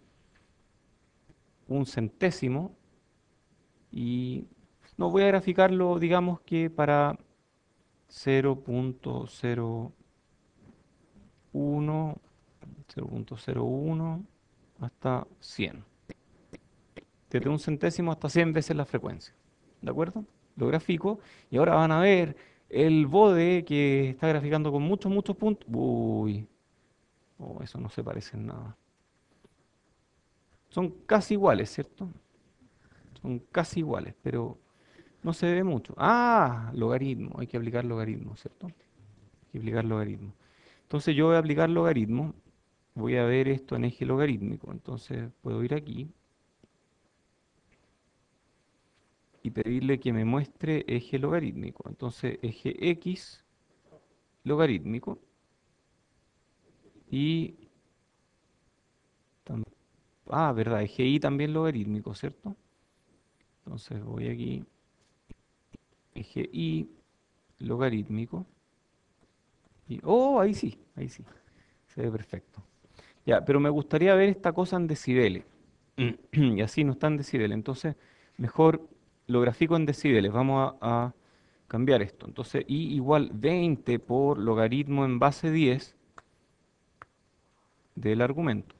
un centésimo y... No, voy a graficarlo, digamos que para 0.01, 0.01 hasta 100. Desde un centésimo hasta 100 veces la frecuencia. ¿De acuerdo? Lo grafico y ahora van a ver el bode que está graficando con muchos puntos. Uy, oh, eso no se parece en nada. Son casi iguales, ¿cierto? Son casi iguales, pero no se ve mucho. Ah, logaritmo. Hay que aplicar logaritmo, ¿cierto? Hay que aplicar logaritmo. Entonces yo voy a aplicar logaritmo. Voy a ver esto en eje logarítmico. Entonces puedo ir aquí y pedirle que me muestre eje logarítmico. Entonces eje X logarítmico. Y, tam- verdad, GI también logarítmico, ¿cierto? Entonces voy aquí, GI logarítmico. Ahí sí, se ve perfecto. Ya, pero me gustaría ver esta cosa en decibeles. Y así no está en decibeles. Entonces, mejor lo grafico en decibeles. Vamos a cambiar esto. Entonces, I igual 20 por logaritmo en base 10 del argumento.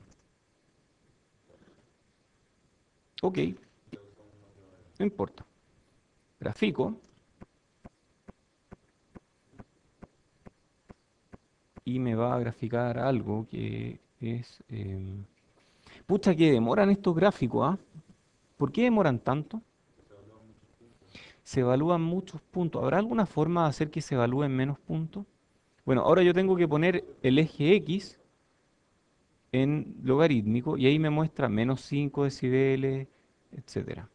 Ok, no importa. Grafico y me va a graficar algo que es... pucha, que demoran estos gráficos, ¿ah? ¿Por qué demoran tanto? Se evalúan muchos puntos. ¿Habrá alguna forma de hacer que se evalúen menos puntos? Bueno, ahora yo tengo que poner el eje X en logarítmico y ahí me muestra menos 5 decibeles, etcétera.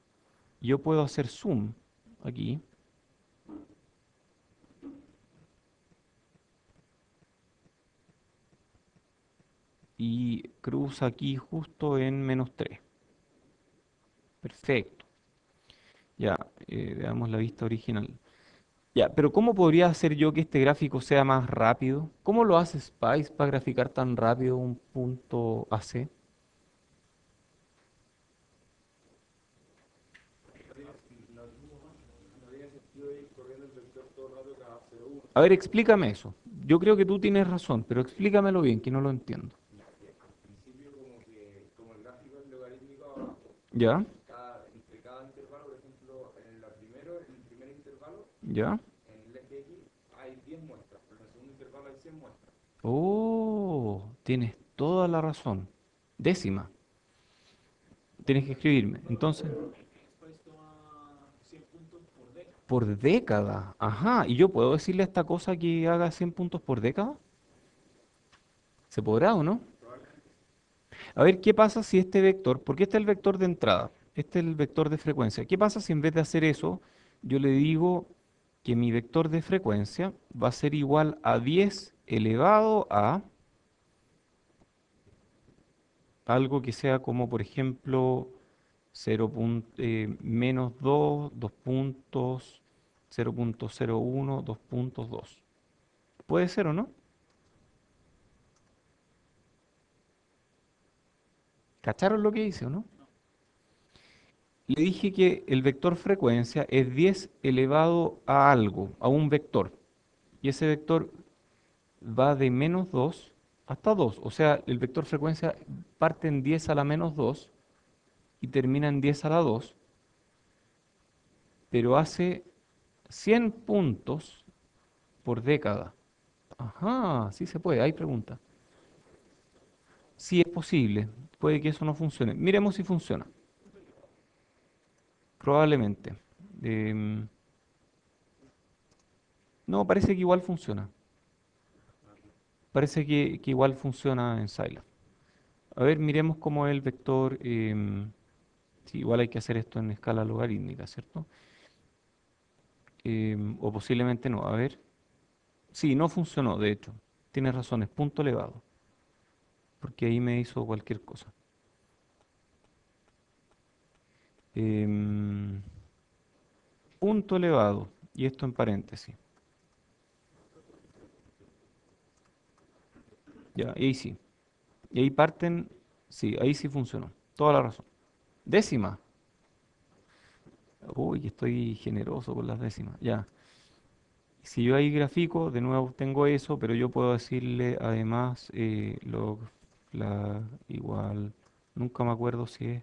Yo puedo hacer zoom aquí y cruza aquí justo en menos 3. Perfecto. Ya, veamos la vista original. Ya, pero ¿cómo podría hacer yo que este gráfico sea más rápido? ¿Cómo lo hace Spice para graficar tan rápido un punto AC? No tiene sentido ir corriendo el vector todo el rato cada 0,1. A ver, explícame eso. Yo creo que tú tienes razón, pero explícamelo bien, que no lo entiendo. Al principio como el gráfico es logarítmico abajo, ¿Ya? entre cada intervalo, por ejemplo, en el primer intervalo, ¿Ya? en el eje X hay 10 muestras, pero en el segundo intervalo hay 100 muestras. Oh, tienes toda la razón. Décima. Tienes que escribirme. Entonces, Spice toma 100 puntos por década. por década. Ajá. ¿Y yo puedo decirle a esta cosa que haga 100 puntos por década? ¿Se podrá o no? A ver, ¿qué pasa si este vector, porque este es el vector de entrada, este es el vector de frecuencia, ¿qué pasa si en vez de hacer eso, yo le digo que mi vector de frecuencia va a ser igual a 10 elevado a algo que sea como, por ejemplo, menos 2, 2 puntos, 0,01, 2,2? ¿Puede ser o no? ¿Cacharon lo que hice o no? Le dije que el vector frecuencia es 10 elevado a algo, a un vector. Y ese vector va de menos 2 hasta 2. O sea, el vector frecuencia parte en 10 a la menos 2 y termina en 10 a la 2, pero hace 100 puntos por década. Ajá, sí se puede, hay pregunta. Sí es posible, puede que eso no funcione. Miremos si funciona. Probablemente. Em, no, parece que igual funciona. Parece que igual funciona en Scilab. A ver, miremos cómo es el vector. Sí, igual hay que hacer esto en escala logarítmica, ¿cierto? O posiblemente no. A ver. Sí, no funcionó, de hecho. Tienes razón, es punto elevado. Porque ahí me hizo cualquier cosa. Em, punto elevado. Y esto en paréntesis. Ya, y ahí sí. Y ahí parten. Sí, ahí sí funcionó. Toda la razón. Décima. Uy, estoy generoso con las décimas. Ya. Si yo ahí grafico, de nuevo tengo eso, pero yo puedo decirle además log flag igual, nunca me acuerdo si es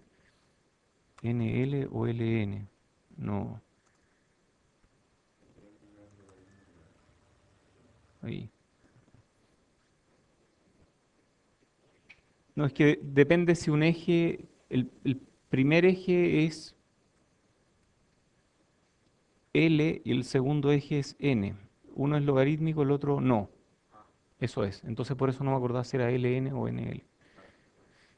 NL o LN. No, ahí. No, es que depende si un eje, el primer eje es L y el segundo eje es N. Uno es logarítmico, el otro no. Eso es. Entonces por eso no me acordaba si era LN o NL.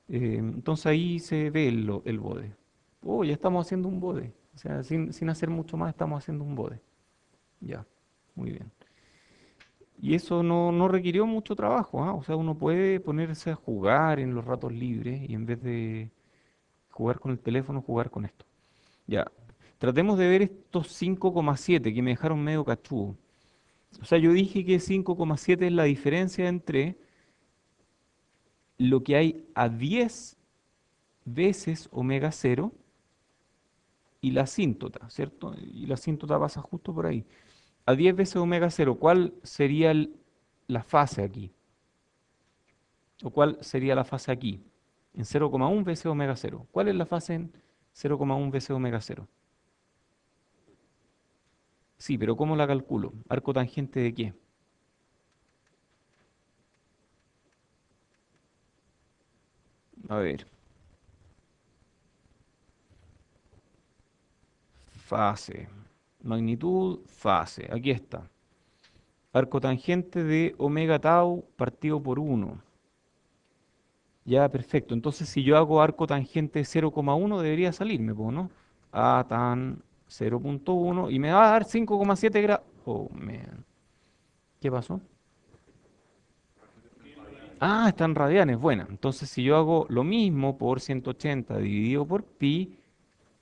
Entonces ahí se ve el bode. Oh, ya estamos haciendo un bode. O sea, sin hacer mucho más, estamos haciendo un bode. Ya, muy bien. Y eso no requirió mucho trabajo, ¿ah? O sea, uno puede ponerse a jugar en los ratos libres y en vez de jugar con el teléfono, jugar con esto. Ya, tratemos de ver estos 5,7 que me dejaron medio cachudo. O sea, yo dije que 5,7 es la diferencia entre lo que hay a 10 veces omega cero y la asíntota, ¿cierto? Y la asíntota pasa justo por ahí. A 10 veces omega cero, ¿cuál sería la fase aquí? ¿O cuál sería la fase aquí? En 0,1 veces omega cero. ¿Cuál es la fase en 0,1 veces omega cero? Sí, pero ¿cómo la calculo? ¿Arco tangente de qué? A ver, fase. Magnitud, fase. Aquí está. Arco tangente de omega tau partido por 1. Ya, perfecto. Entonces, si yo hago arco tangente 0,1, debería salirme, pues, ¿no? A tan 0,1 y me va a dar 5,7 grados. Oh, man. ¿Qué pasó? Ah, están radianes. Bueno, entonces si yo hago lo mismo por 180 dividido por pi,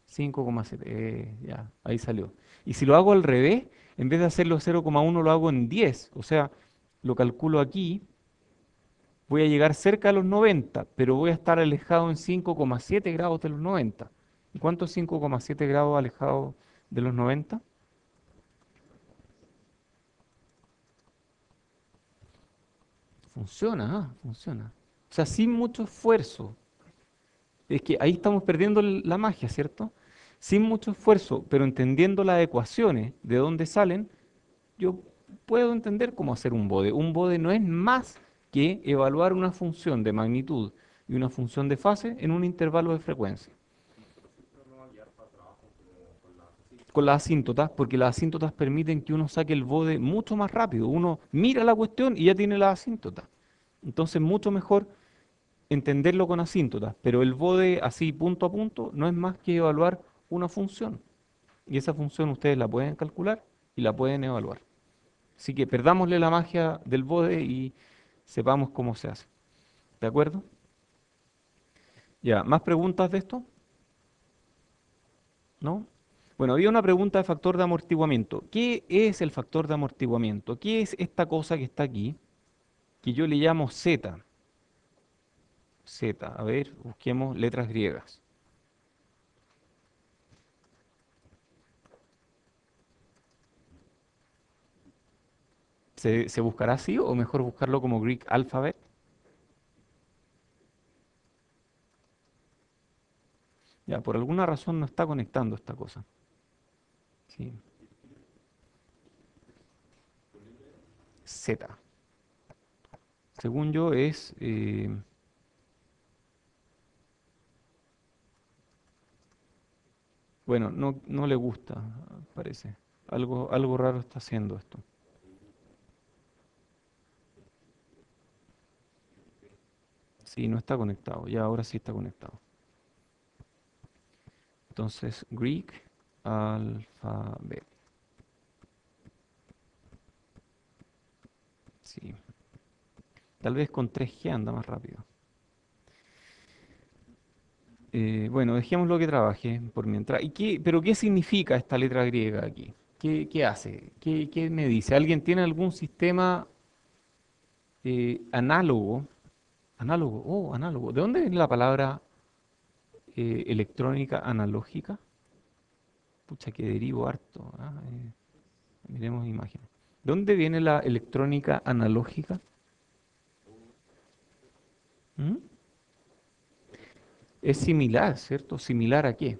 5,7. Ya, ahí salió. Y si lo hago al revés, en vez de hacerlo 0,1, lo hago en 10. O sea, lo calculo aquí. Voy a llegar cerca de los 90, pero voy a estar alejado en 5,7 grados de los 90. ¿Y cuánto es 5,7 grados alejado de los 90? Funciona, funciona. O sea, sin mucho esfuerzo. Es que ahí estamos perdiendo la magia, ¿cierto? Sin mucho esfuerzo, pero entendiendo las ecuaciones de dónde salen, yo puedo entender cómo hacer un bode. Un bode no es más que evaluar una función de magnitud y una función de fase en un intervalo de frecuencia. Con las asíntotas, porque las asíntotas permiten que uno saque el bode mucho más rápido. Uno mira la cuestión y ya tiene la asíntota. Entonces, mucho mejor entenderlo con asíntotas, pero el bode así punto a punto no es más que evaluar una función. Y esa función ustedes la pueden calcular y la pueden evaluar. Así que perdámosle la magia del bode y sepamos cómo se hace. ¿De acuerdo? Ya, ¿más preguntas de esto? ¿No? Bueno, había una pregunta de factor de amortiguamiento. ¿Qué es el factor de amortiguamiento? ¿Qué es esta cosa que está aquí, que yo le llamo Z? Z, a ver, busquemos letras griegas. ¿Se buscará así o mejor buscarlo como Greek alphabet? Ya, por alguna razón no está conectando esta cosa. Sí. Z. Según yo es... bueno, no le gusta, parece. Algo raro está haciendo esto. Sí, no está conectado. Ya, ahora sí está conectado. Entonces, Greek alphabet. Sí. Tal vez con 3G anda más rápido. Bueno, dejémoslo que trabaje por mientras. ¿Pero qué significa esta letra griega aquí? ¿Qué hace? ¿Qué me dice? ¿Alguien tiene algún sistema análogo? Análogo, análogo. ¿De dónde viene la palabra electrónica analógica? Pucha, que derivo harto. Miremos imágenes. ¿De dónde viene la electrónica analógica? ¿Mm? Es similar, ¿cierto? ¿Similar a qué?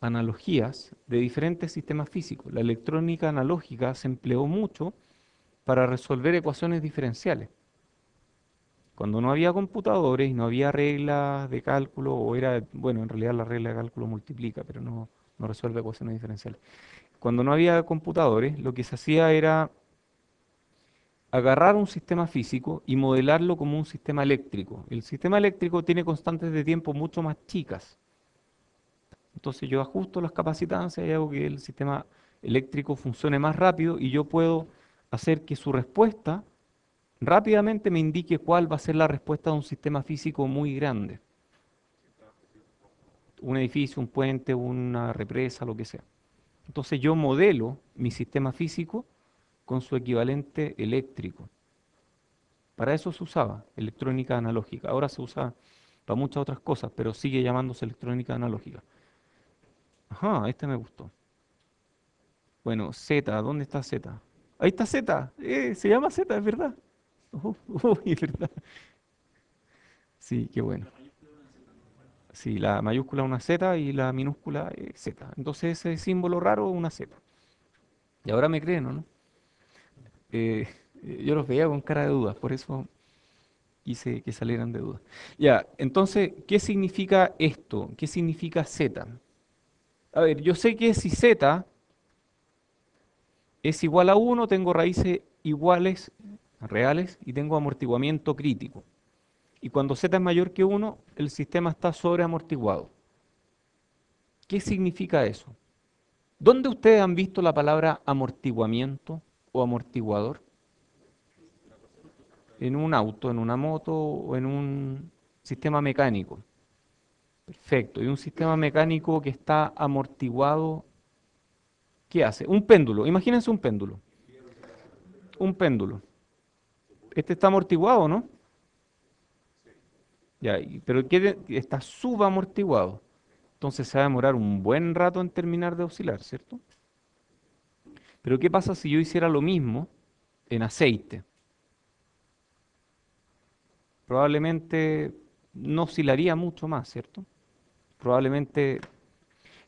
Analogías de diferentes sistemas físicos. La electrónica analógica se empleó mucho para resolver ecuaciones diferenciales. Cuando no había computadores y no había reglas de cálculo, o era, bueno, en realidad la regla de cálculo multiplica, pero no resuelve ecuaciones diferenciales. Cuando no había computadores, lo que se hacía era agarrar un sistema físico y modelarlo como un sistema eléctrico. El sistema eléctrico tiene constantes de tiempo mucho más chicas. Entonces yo ajusto las capacitancias y hago que el sistema eléctrico funcione más rápido y yo puedo hacer que su respuesta rápidamente me indique cuál va a ser la respuesta de un sistema físico muy grande. Un edificio, un puente, una represa, lo que sea. Entonces yo modelo mi sistema físico con su equivalente eléctrico. Para eso se usaba electrónica analógica. Ahora se usa para muchas otras cosas, pero sigue llamándose electrónica analógica. Ajá, este me gustó. Bueno, Z, ¿dónde está Z? Ahí está Z, se llama Z, es verdad. Es verdad. Sí, qué bueno. Sí, la mayúscula es una Z y la minúscula es Z. Entonces ese símbolo raro es una Z. Y ahora me creen, ¿o no? Eh, yo los veía con cara de dudas, por eso quise que salieran de dudas. Ya, entonces, ¿qué significa esto? ¿Qué significa Z? A ver, yo sé que si Z es igual a 1, tengo raíces iguales, reales, y tengo amortiguamiento crítico. Y cuando Z es mayor que 1, el sistema está sobreamortiguado. ¿Qué significa eso? ¿Dónde ustedes han visto la palabra amortiguamiento o amortiguador? En un auto, en una moto o en un sistema mecánico. Perfecto. Y un sistema mecánico que está amortiguado, ¿qué hace? Un péndulo. Imagínense un péndulo. Un péndulo. Este está amortiguado, ¿no? Ya, pero está subamortiguado. Entonces se va a demorar un buen rato en terminar de oscilar, ¿cierto? Pero ¿qué pasa si yo hiciera lo mismo en aceite? Probablemente no oscilaría mucho más, ¿cierto? Probablemente.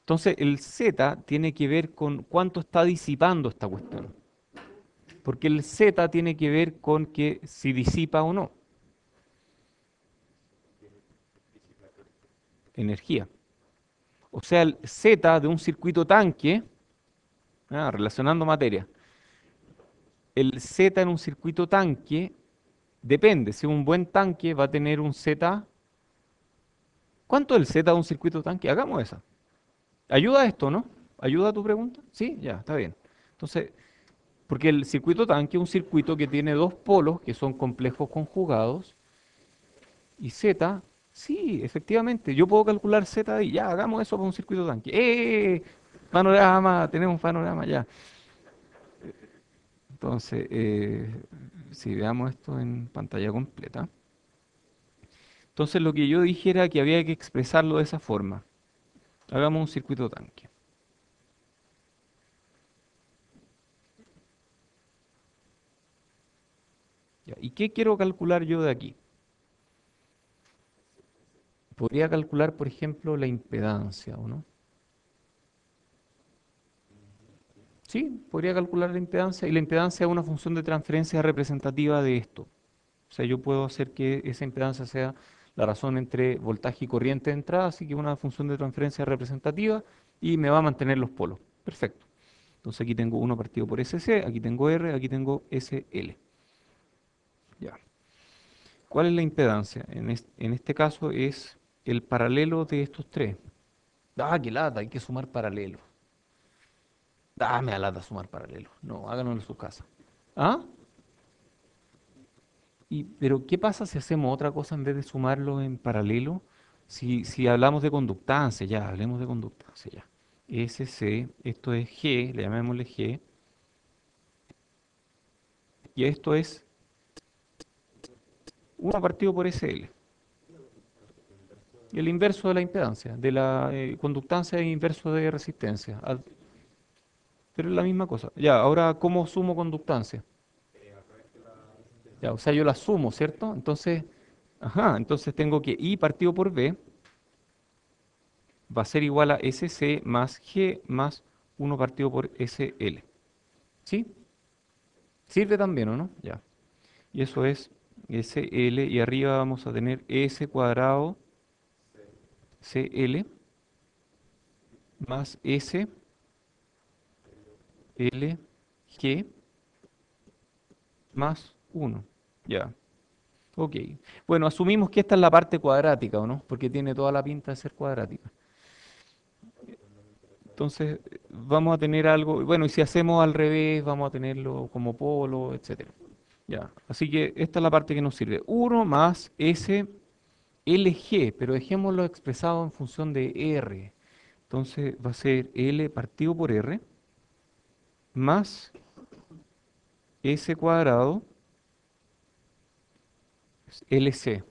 Entonces el Z tiene que ver con cuánto está disipando esta cuestión. Porque el Z tiene que ver con que si disipa o no energía. O sea, el Z de un circuito tanque, relacionando materia, el Z en un circuito tanque depende. Si es un buen tanque va a tener un Z. ¿Cuánto es el Z de un circuito tanque? Hagamos esa. ¿Ayuda esto, no? ¿Ayuda a tu pregunta? Sí, ya, está bien. Entonces, porque el circuito tanque es un circuito que tiene dos polos que son complejos conjugados y Z, sí, efectivamente, yo puedo calcular Z y ya, hagamos eso para un circuito tanque. Panorama, tenemos panorama ya. Entonces, si veamos esto en pantalla completa. Entonces, lo que yo dije era que había que expresarlo de esa forma. Hagamos un circuito tanque. Ya, ¿y qué quiero calcular yo de aquí? Podría calcular, por ejemplo, la impedancia, ¿o no? Sí, podría calcular la impedancia y la impedancia es una función de transferencia representativa de esto. O sea, yo puedo hacer que esa impedancia sea la razón entre voltaje y corriente de entrada, así que una función de transferencia representativa y me va a mantener los polos. Perfecto. Entonces aquí tengo 1 partido por SC, aquí tengo R, aquí tengo SL. Ya. ¿Cuál es la impedancia? En este caso es el paralelo de estos tres. Ah, qué lata, hay que sumar paralelo. Me da lata sumar paralelo. No, háganlo en su casa. ¿Ah? Pero ¿qué pasa si hacemos otra cosa en vez de sumarlo en paralelo? Si hablamos de conductancia, ya, hablemos de conductancia, ya. SC, esto es G, le llamémosle G, y esto es 1 partido por SL. El inverso de la impedancia, de la conductancia e inverso de resistencia. Pero es la misma cosa. Ya, ahora, ¿cómo sumo conductancia? Ya, o sea, yo la sumo, ¿cierto? Entonces, entonces tengo que I partido por B va a ser igual a SC más G más 1 partido por SL. ¿Sí? ¿Sirve también o no? Ya. Y eso es SL y arriba vamos a tener S cuadrado CL más S L G más 1. Ya. Ok. Bueno, asumimos que esta es la parte cuadrática, ¿o no? Porque tiene toda la pinta de ser cuadrática. Entonces vamos a tener algo, bueno, y si hacemos al revés, vamos a tenerlo como polo, etcétera. Ya, así que esta es la parte que nos sirve. 1 más S LG, pero dejémoslo expresado en función de R. Entonces va a ser L partido por R más S cuadrado LC,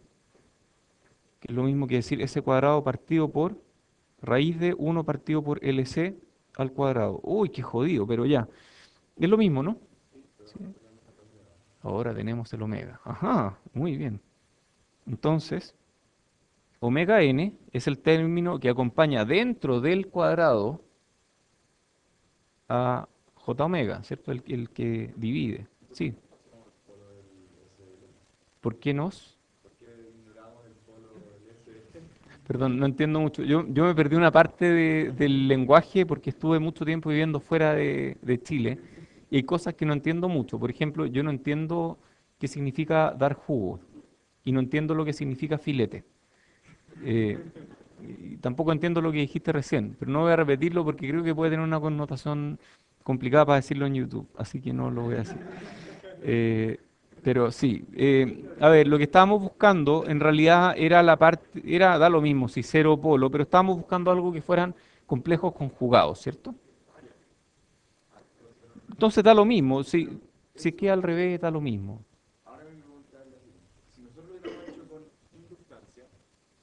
que es lo mismo que decir S cuadrado partido por raíz de 1 partido por LC al cuadrado. Uy, qué jodido, pero ya. Es lo mismo, ¿no? Sí. Ahora tenemos el omega. Ajá, muy bien. Entonces, omega n es el término que acompaña dentro del cuadrado a j omega, ¿cierto? El que divide. Sí. ¿Por qué nos? Perdón, no entiendo mucho. Yo me perdí una parte del lenguaje porque estuve mucho tiempo viviendo fuera de Chile y hay cosas que no entiendo mucho. Por ejemplo, yo no entiendo qué significa dar jugo y no entiendo lo que significa filete. Eh, y tampoco entiendo lo que dijiste recién, pero no voy a repetirlo porque creo que puede tener una connotación complicada para decirlo en YouTube, así que no lo voy a decir. Eh, pero sí, a ver, lo que estábamos buscando en realidad era la parte, da lo mismo, si cero o polo, pero estábamos buscando algo que fueran complejos conjugados, ¿cierto? Entonces da lo mismo, si es que al revés da lo mismo. Ahora mi pregunta es la siguiente. Si nosotros lo hubiéramos hecho con inductancia,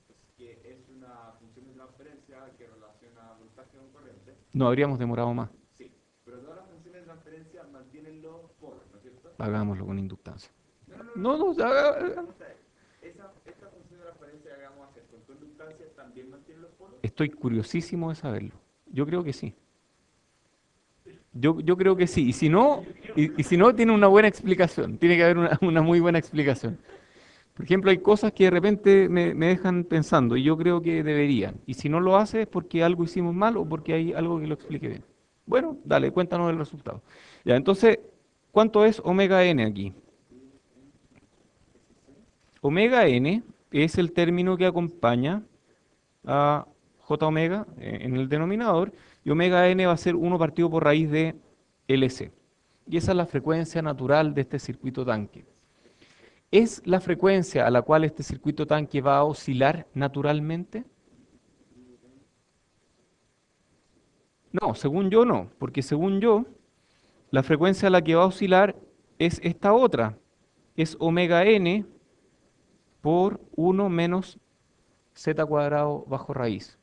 pues, que es una función de transferencia que relaciona voltaje con corriente, No habríamos demorado más. sí, pero todas las funciones de transferencia mantienen los polos, ¿no es cierto? Hagámoslo con inductancia. No, no, no, No, no. no, La pregunta es, ¿esta función de transferencia que vamos a hacer con conductancia también mantiene los polos? estoy curiosísimo de saberlo. Yo creo que sí. Yo creo que sí. Y si no, tiene una buena explicación. Tiene que haber una muy buena explicación. Por ejemplo, hay cosas que de repente me dejan pensando y yo creo que deberían. Y si no lo hace es porque algo hicimos mal o porque hay algo que lo explique bien. Bueno, dale, cuéntanos el resultado. Ya, entonces, ¿cuánto es omega n aquí? Omega n es el término que acompaña a j omega en el denominador y omega n va a ser 1 partido por raíz de LC. Y esa es la frecuencia natural de este circuito tanque. ¿Es la frecuencia a la cual este circuito tanque va a oscilar naturalmente? No, según yo no, porque según yo, la frecuencia a la que va a oscilar es esta otra, es omega n por 1 menos z cuadrado bajo raíz.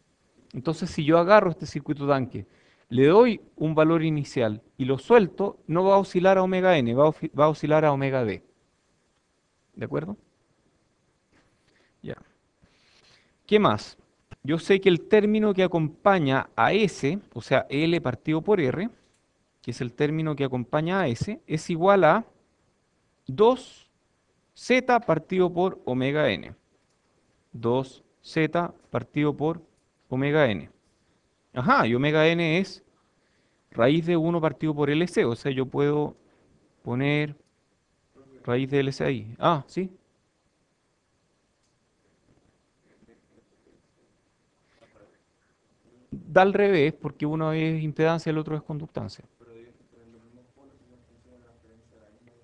Entonces, si yo agarro este circuito tanque, le doy un valor inicial y lo suelto, no va a oscilar a omega n, va a oscilar a omega d. ¿De acuerdo? Ya. ¿Qué más? Yo sé que el término que acompaña a S, o sea, L partido por R, que es el término que acompaña a S, es igual a 2z partido por omega n. 2z partido por omega n. Ajá, y omega n es raíz de 1 partido por LC, o sea, yo puedo poner raíz de LC ahí. Ah, sí. Da al revés, porque uno es impedancia y el otro es conductancia.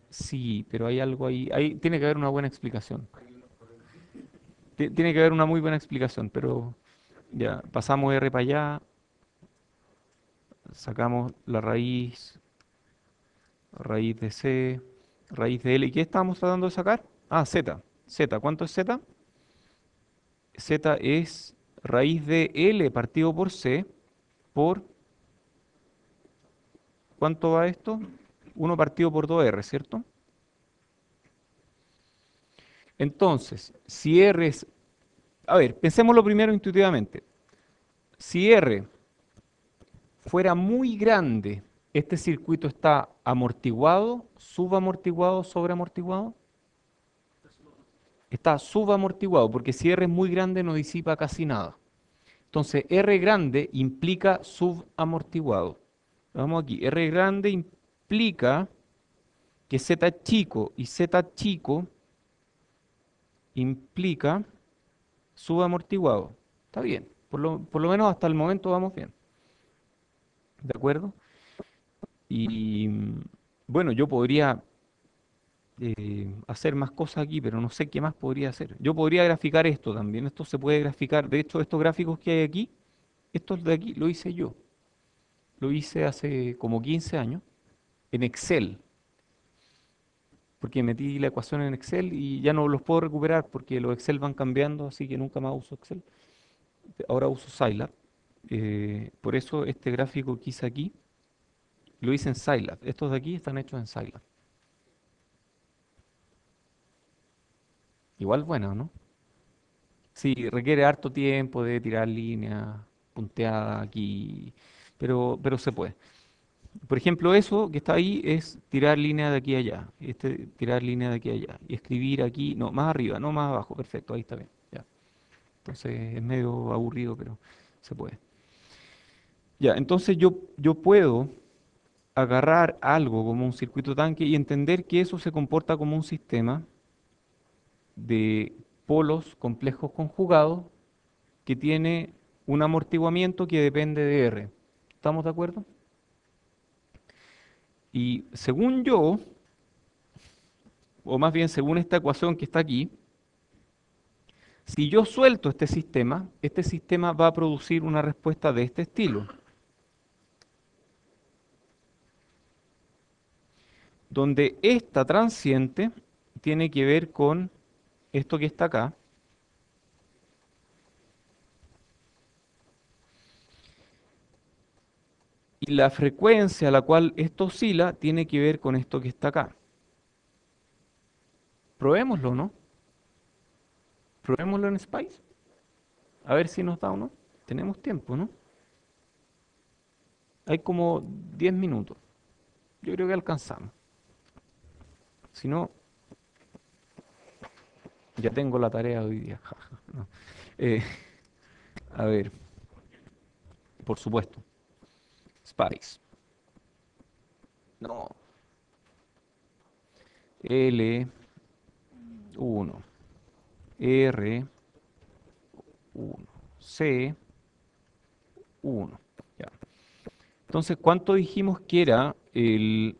Sí, pero hay algo ahí. Tiene que haber una buena explicación. Tiene que haber una muy buena explicación, pero ya, pasamos R para allá, sacamos la raíz de C, raíz de L. ¿Y qué estamos tratando de sacar? Ah, Z. Z, ¿cuánto es Z? Z es raíz de L partido por C por, ¿cuánto va esto? 1 partido por 2R, ¿cierto? Entonces, si R es, a ver, pensémoslo primero intuitivamente. Si R fuera muy grande, ¿este circuito está amortiguado, subamortiguado, sobreamortiguado? Está subamortiguado, porque si R es muy grande no disipa casi nada. Entonces, R grande implica subamortiguado. Vamos aquí, R grande implica que Z chico y Z chico implica subamortiguado. Está bien, por lo menos hasta el momento vamos bien. ¿De acuerdo? Y bueno, yo podría hacer más cosas aquí, pero no sé qué más podría hacer. Yo podría graficar esto también. Esto se puede graficar. De hecho, estos gráficos que hay aquí, estos de aquí, lo hice yo. Lo hice hace como 15 años en Excel, porque metí la ecuación en Excel y ya no los puedo recuperar porque los Excel van cambiando, así que nunca más uso Excel. Ahora uso Scilab. Por eso este gráfico que hice aquí, lo hice en Scilab. Estos de aquí están hechos en Scilab. Igual bueno, ¿no? Sí, requiere harto tiempo de tirar líneas punteadas aquí, pero se puede. Por ejemplo, eso que está ahí es tirar línea de aquí a allá, este tirar línea de aquí a allá, y escribir aquí, no, más arriba, no más abajo, perfecto, ahí está bien, ya. Entonces es medio aburrido, pero se puede. Ya, entonces yo puedo agarrar algo como un circuito tanque y entender que eso se comporta como un sistema de polos complejos conjugados que tiene un amortiguamiento que depende de R. ¿Estamos de acuerdo? Y según yo, o más bien según esta ecuación que está aquí, si yo suelto este sistema va a producir una respuesta de este estilo, donde esta transiente tiene que ver con esto que está acá, y la frecuencia a la cual esto oscila tiene que ver con esto que está acá. Probémoslo, ¿no? Probémoslo en Spice, a ver si nos da o no. Tenemos tiempo, ¿no? Hay como 10 minutos. Yo creo que alcanzamos. Si no, ya tengo la tarea de hoy día. Jaja, no. Eh, a ver, por supuesto. Spice. No. L, 1. R, 1. C, 1. Ya. Entonces, ¿cuánto dijimos que era el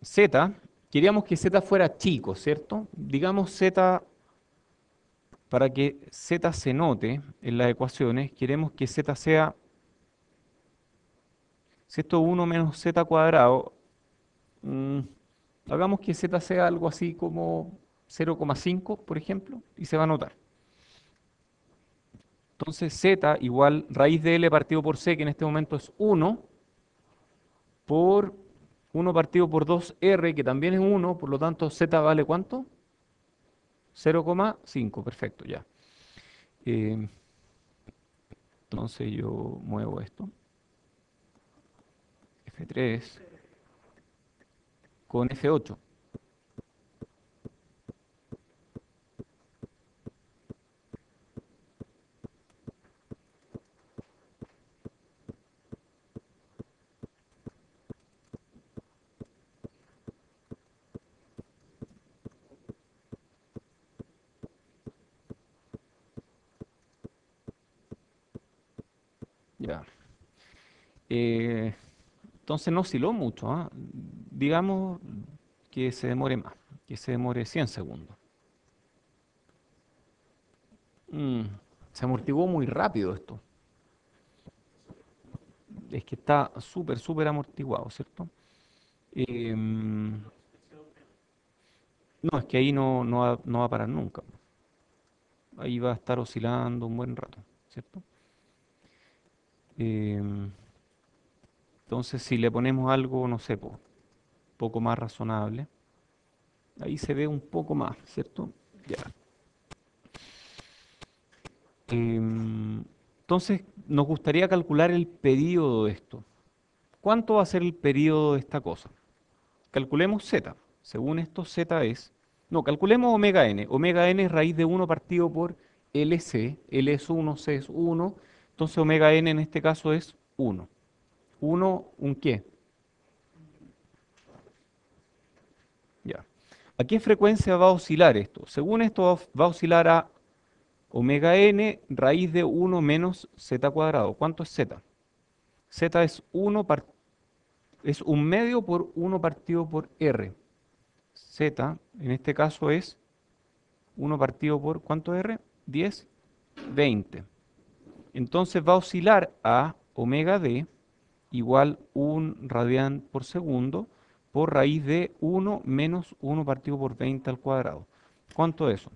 Z? Queríamos que Z fuera chico, ¿cierto? Digamos Z, para que Z se note en las ecuaciones, queremos que Z sea, si esto es 1 menos Z cuadrado, mm, hagamos que Z sea algo así como 0,5, por ejemplo, y se va a notar. Entonces Z igual raíz de L partido por C, que en este momento es 1, por 1 partido por 2R, que también es 1, por lo tanto Z vale ¿cuánto? 0,5, perfecto, ya. Eh, entonces yo muevo esto, F3 con F8. Ya. Eh, entonces no osciló mucho, ¿ah? Digamos que se demore más, que se demore 100 segundos. Mm, se amortiguó muy rápido esto. Es que está súper, súper amortiguado, ¿cierto? No, es que ahí no va a parar nunca. Ahí va a estar oscilando un buen rato, ¿cierto? Em, entonces, si le ponemos algo, no sé, poco más razonable, ahí se ve un poco más, ¿cierto? Ya. Entonces, nos gustaría calcular el período de esto. ¿Cuánto va a ser el período de esta cosa? Calculemos z. Según esto, z es... No, calculemos omega n. Omega n es raíz de 1 partido por LC. L es 1, C es 1. Entonces, omega n en este caso es 1. 1, ¿un qué? Ya. ¿A qué frecuencia va a oscilar esto? Según esto, va a oscilar a omega n raíz de 1 menos z cuadrado. ¿Cuánto es z? Z es un medio por 1 partido por R. Z, en este caso, es 1 partido por, ¿cuánto R? 10, 20. Entonces va a oscilar a omega d igual 1 radián por segundo por raíz de 1 menos 1 partido por 20 al cuadrado. ¿Cuánto es eso?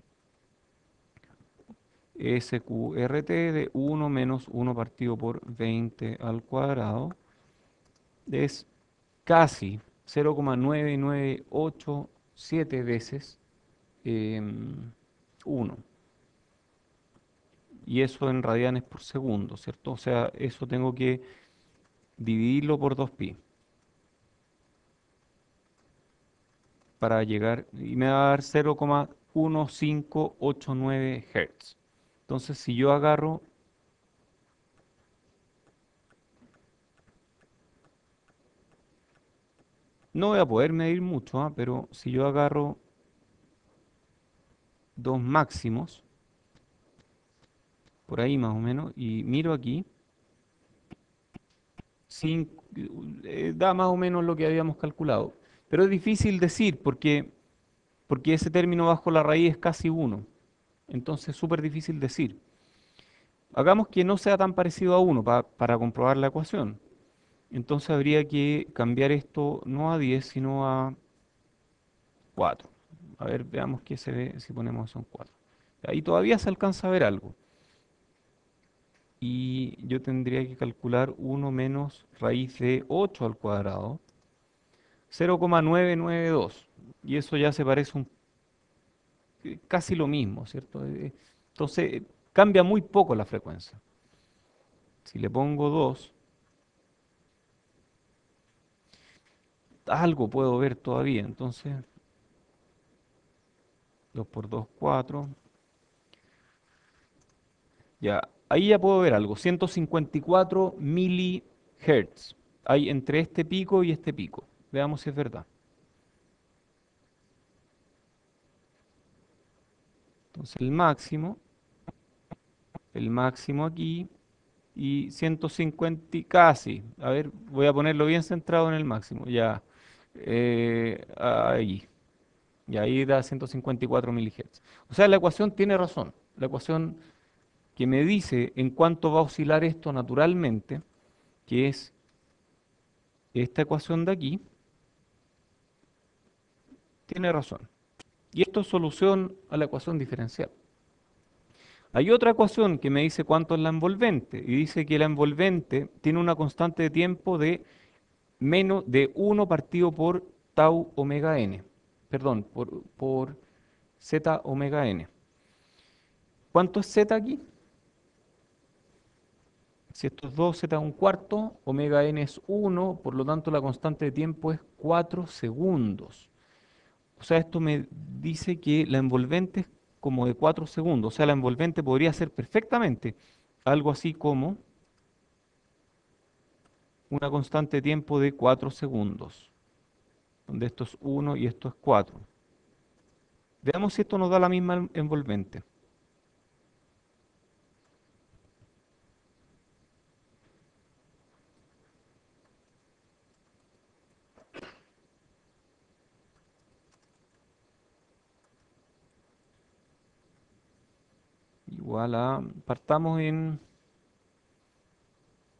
SQRT de 1 menos 1 partido por 20 al cuadrado es casi 0,9987 veces 1. Y eso en radianes por segundo, ¿cierto? O sea, eso tengo que dividirlo por 2pi para llegar, y me va a dar 0,1589 Hz. Entonces, si yo agarro, no voy a poder medir mucho, pero si yo agarro dos máximos, por ahí más o menos, y miro aquí, da más o menos lo que habíamos calculado. Pero es difícil decir porque ese término bajo la raíz es casi 1. Entonces es súper difícil decir. Hagamos que no sea tan parecido a 1 para comprobar la ecuación. Entonces habría que cambiar esto no a 10, sino a 4. A ver, veamos qué se ve si ponemos eso en 4. Ahí todavía se alcanza a ver algo. Y yo tendría que calcular 1 menos raíz de 8 al cuadrado, 0,992. Y eso ya se parece casi lo mismo, ¿cierto? Entonces cambia muy poco la frecuencia. Si le pongo 2, algo puedo ver todavía. Entonces 2 por 2, 4. Ya, ahí ya puedo ver algo. 154 milihertz hay entre este pico y este pico. Veamos si es verdad. Entonces el máximo aquí y 150 casi. A ver, voy a ponerlo bien centrado en el máximo. Ya, ahí. Y ahí da 154 milihertz. O sea, la ecuación tiene razón. La ecuación que me dice en cuánto va a oscilar esto naturalmente, que es esta ecuación de aquí, tiene razón. Y esto es solución a la ecuación diferencial. Hay otra ecuación que me dice cuánto es la envolvente y dice que la envolvente tiene una constante de tiempo de menos de 1 partido por tau omega n. Perdón, por z omega n. ¿Cuánto es z aquí? Si esto es 2, z es un cuarto, omega n es 1, por lo tanto la constante de tiempo es 4 segundos. O sea, esto me dice que la envolvente es como de 4 segundos. O sea, la envolvente podría ser perfectamente algo así como una constante de tiempo de 4 segundos, donde esto es 1 y esto es 4. Veamos si esto nos da la misma envolvente. Igual a, partamos en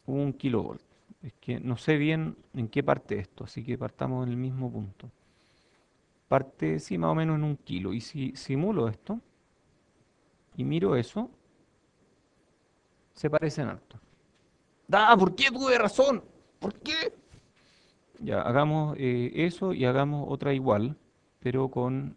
1 kilovolt. Es que no sé bien en qué parte esto, así que partamos en el mismo punto. Parte, sí, más o menos en 1 kilo. Y si simulo esto y miro eso, se parecen harto. ¿Por qué tuve razón? ¿Por qué? Ya, hagamos eso y hagamos otra igual, pero con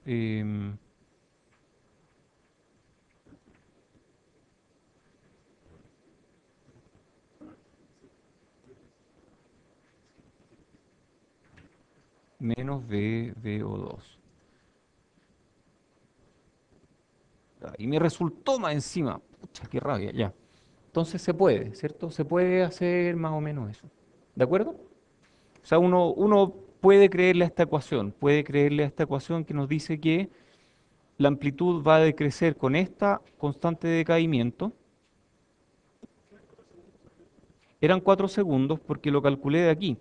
menos VO2. Y me resultó más encima. Pucha, qué rabia, ya. Entonces se puede, ¿cierto? Se puede hacer más o menos eso. ¿De acuerdo? O sea, uno puede creerle a esta ecuación, puede creerle a esta ecuación que nos dice que la amplitud va a decrecer con esta constante de decaimiento. Eran 4 segundos porque lo calculé de aquí.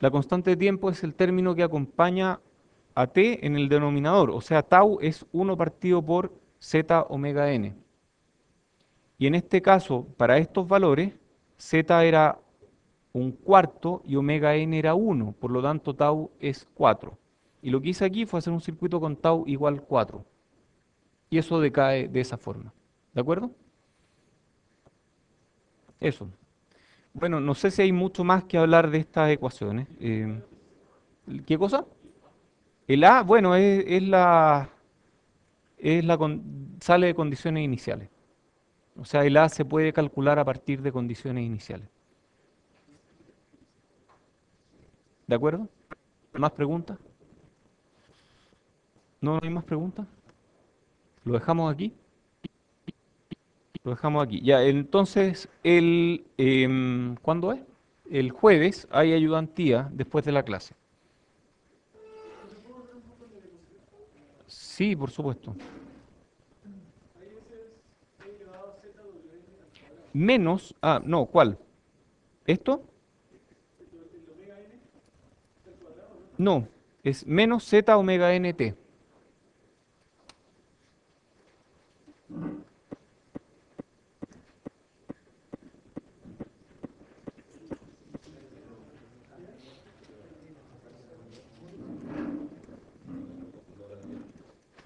La constante de tiempo es el término que acompaña a t en el denominador, o sea, tau es 1 partido por z omega n. Y en este caso, para estos valores, z era un cuarto y omega n era 1, por lo tanto tau es 4. Y lo que hice aquí fue hacer un circuito con tau igual 4. Y eso decae de esa forma. ¿De acuerdo? Eso. Bueno, no sé si hay mucho más que hablar de estas ecuaciones. ¿Qué cosa? El A, bueno, sale de condiciones iniciales. O sea, el A se puede calcular a partir de condiciones iniciales. ¿De acuerdo? ¿Más preguntas? ¿No hay más preguntas? ¿Lo dejamos aquí? Lo dejamos aquí. Ya, entonces, ¿cuándo es? El jueves hay ayudantía después de la clase. Sí, por supuesto. Menos, no, ¿cuál? ¿Esto? No, es menos z omega nt.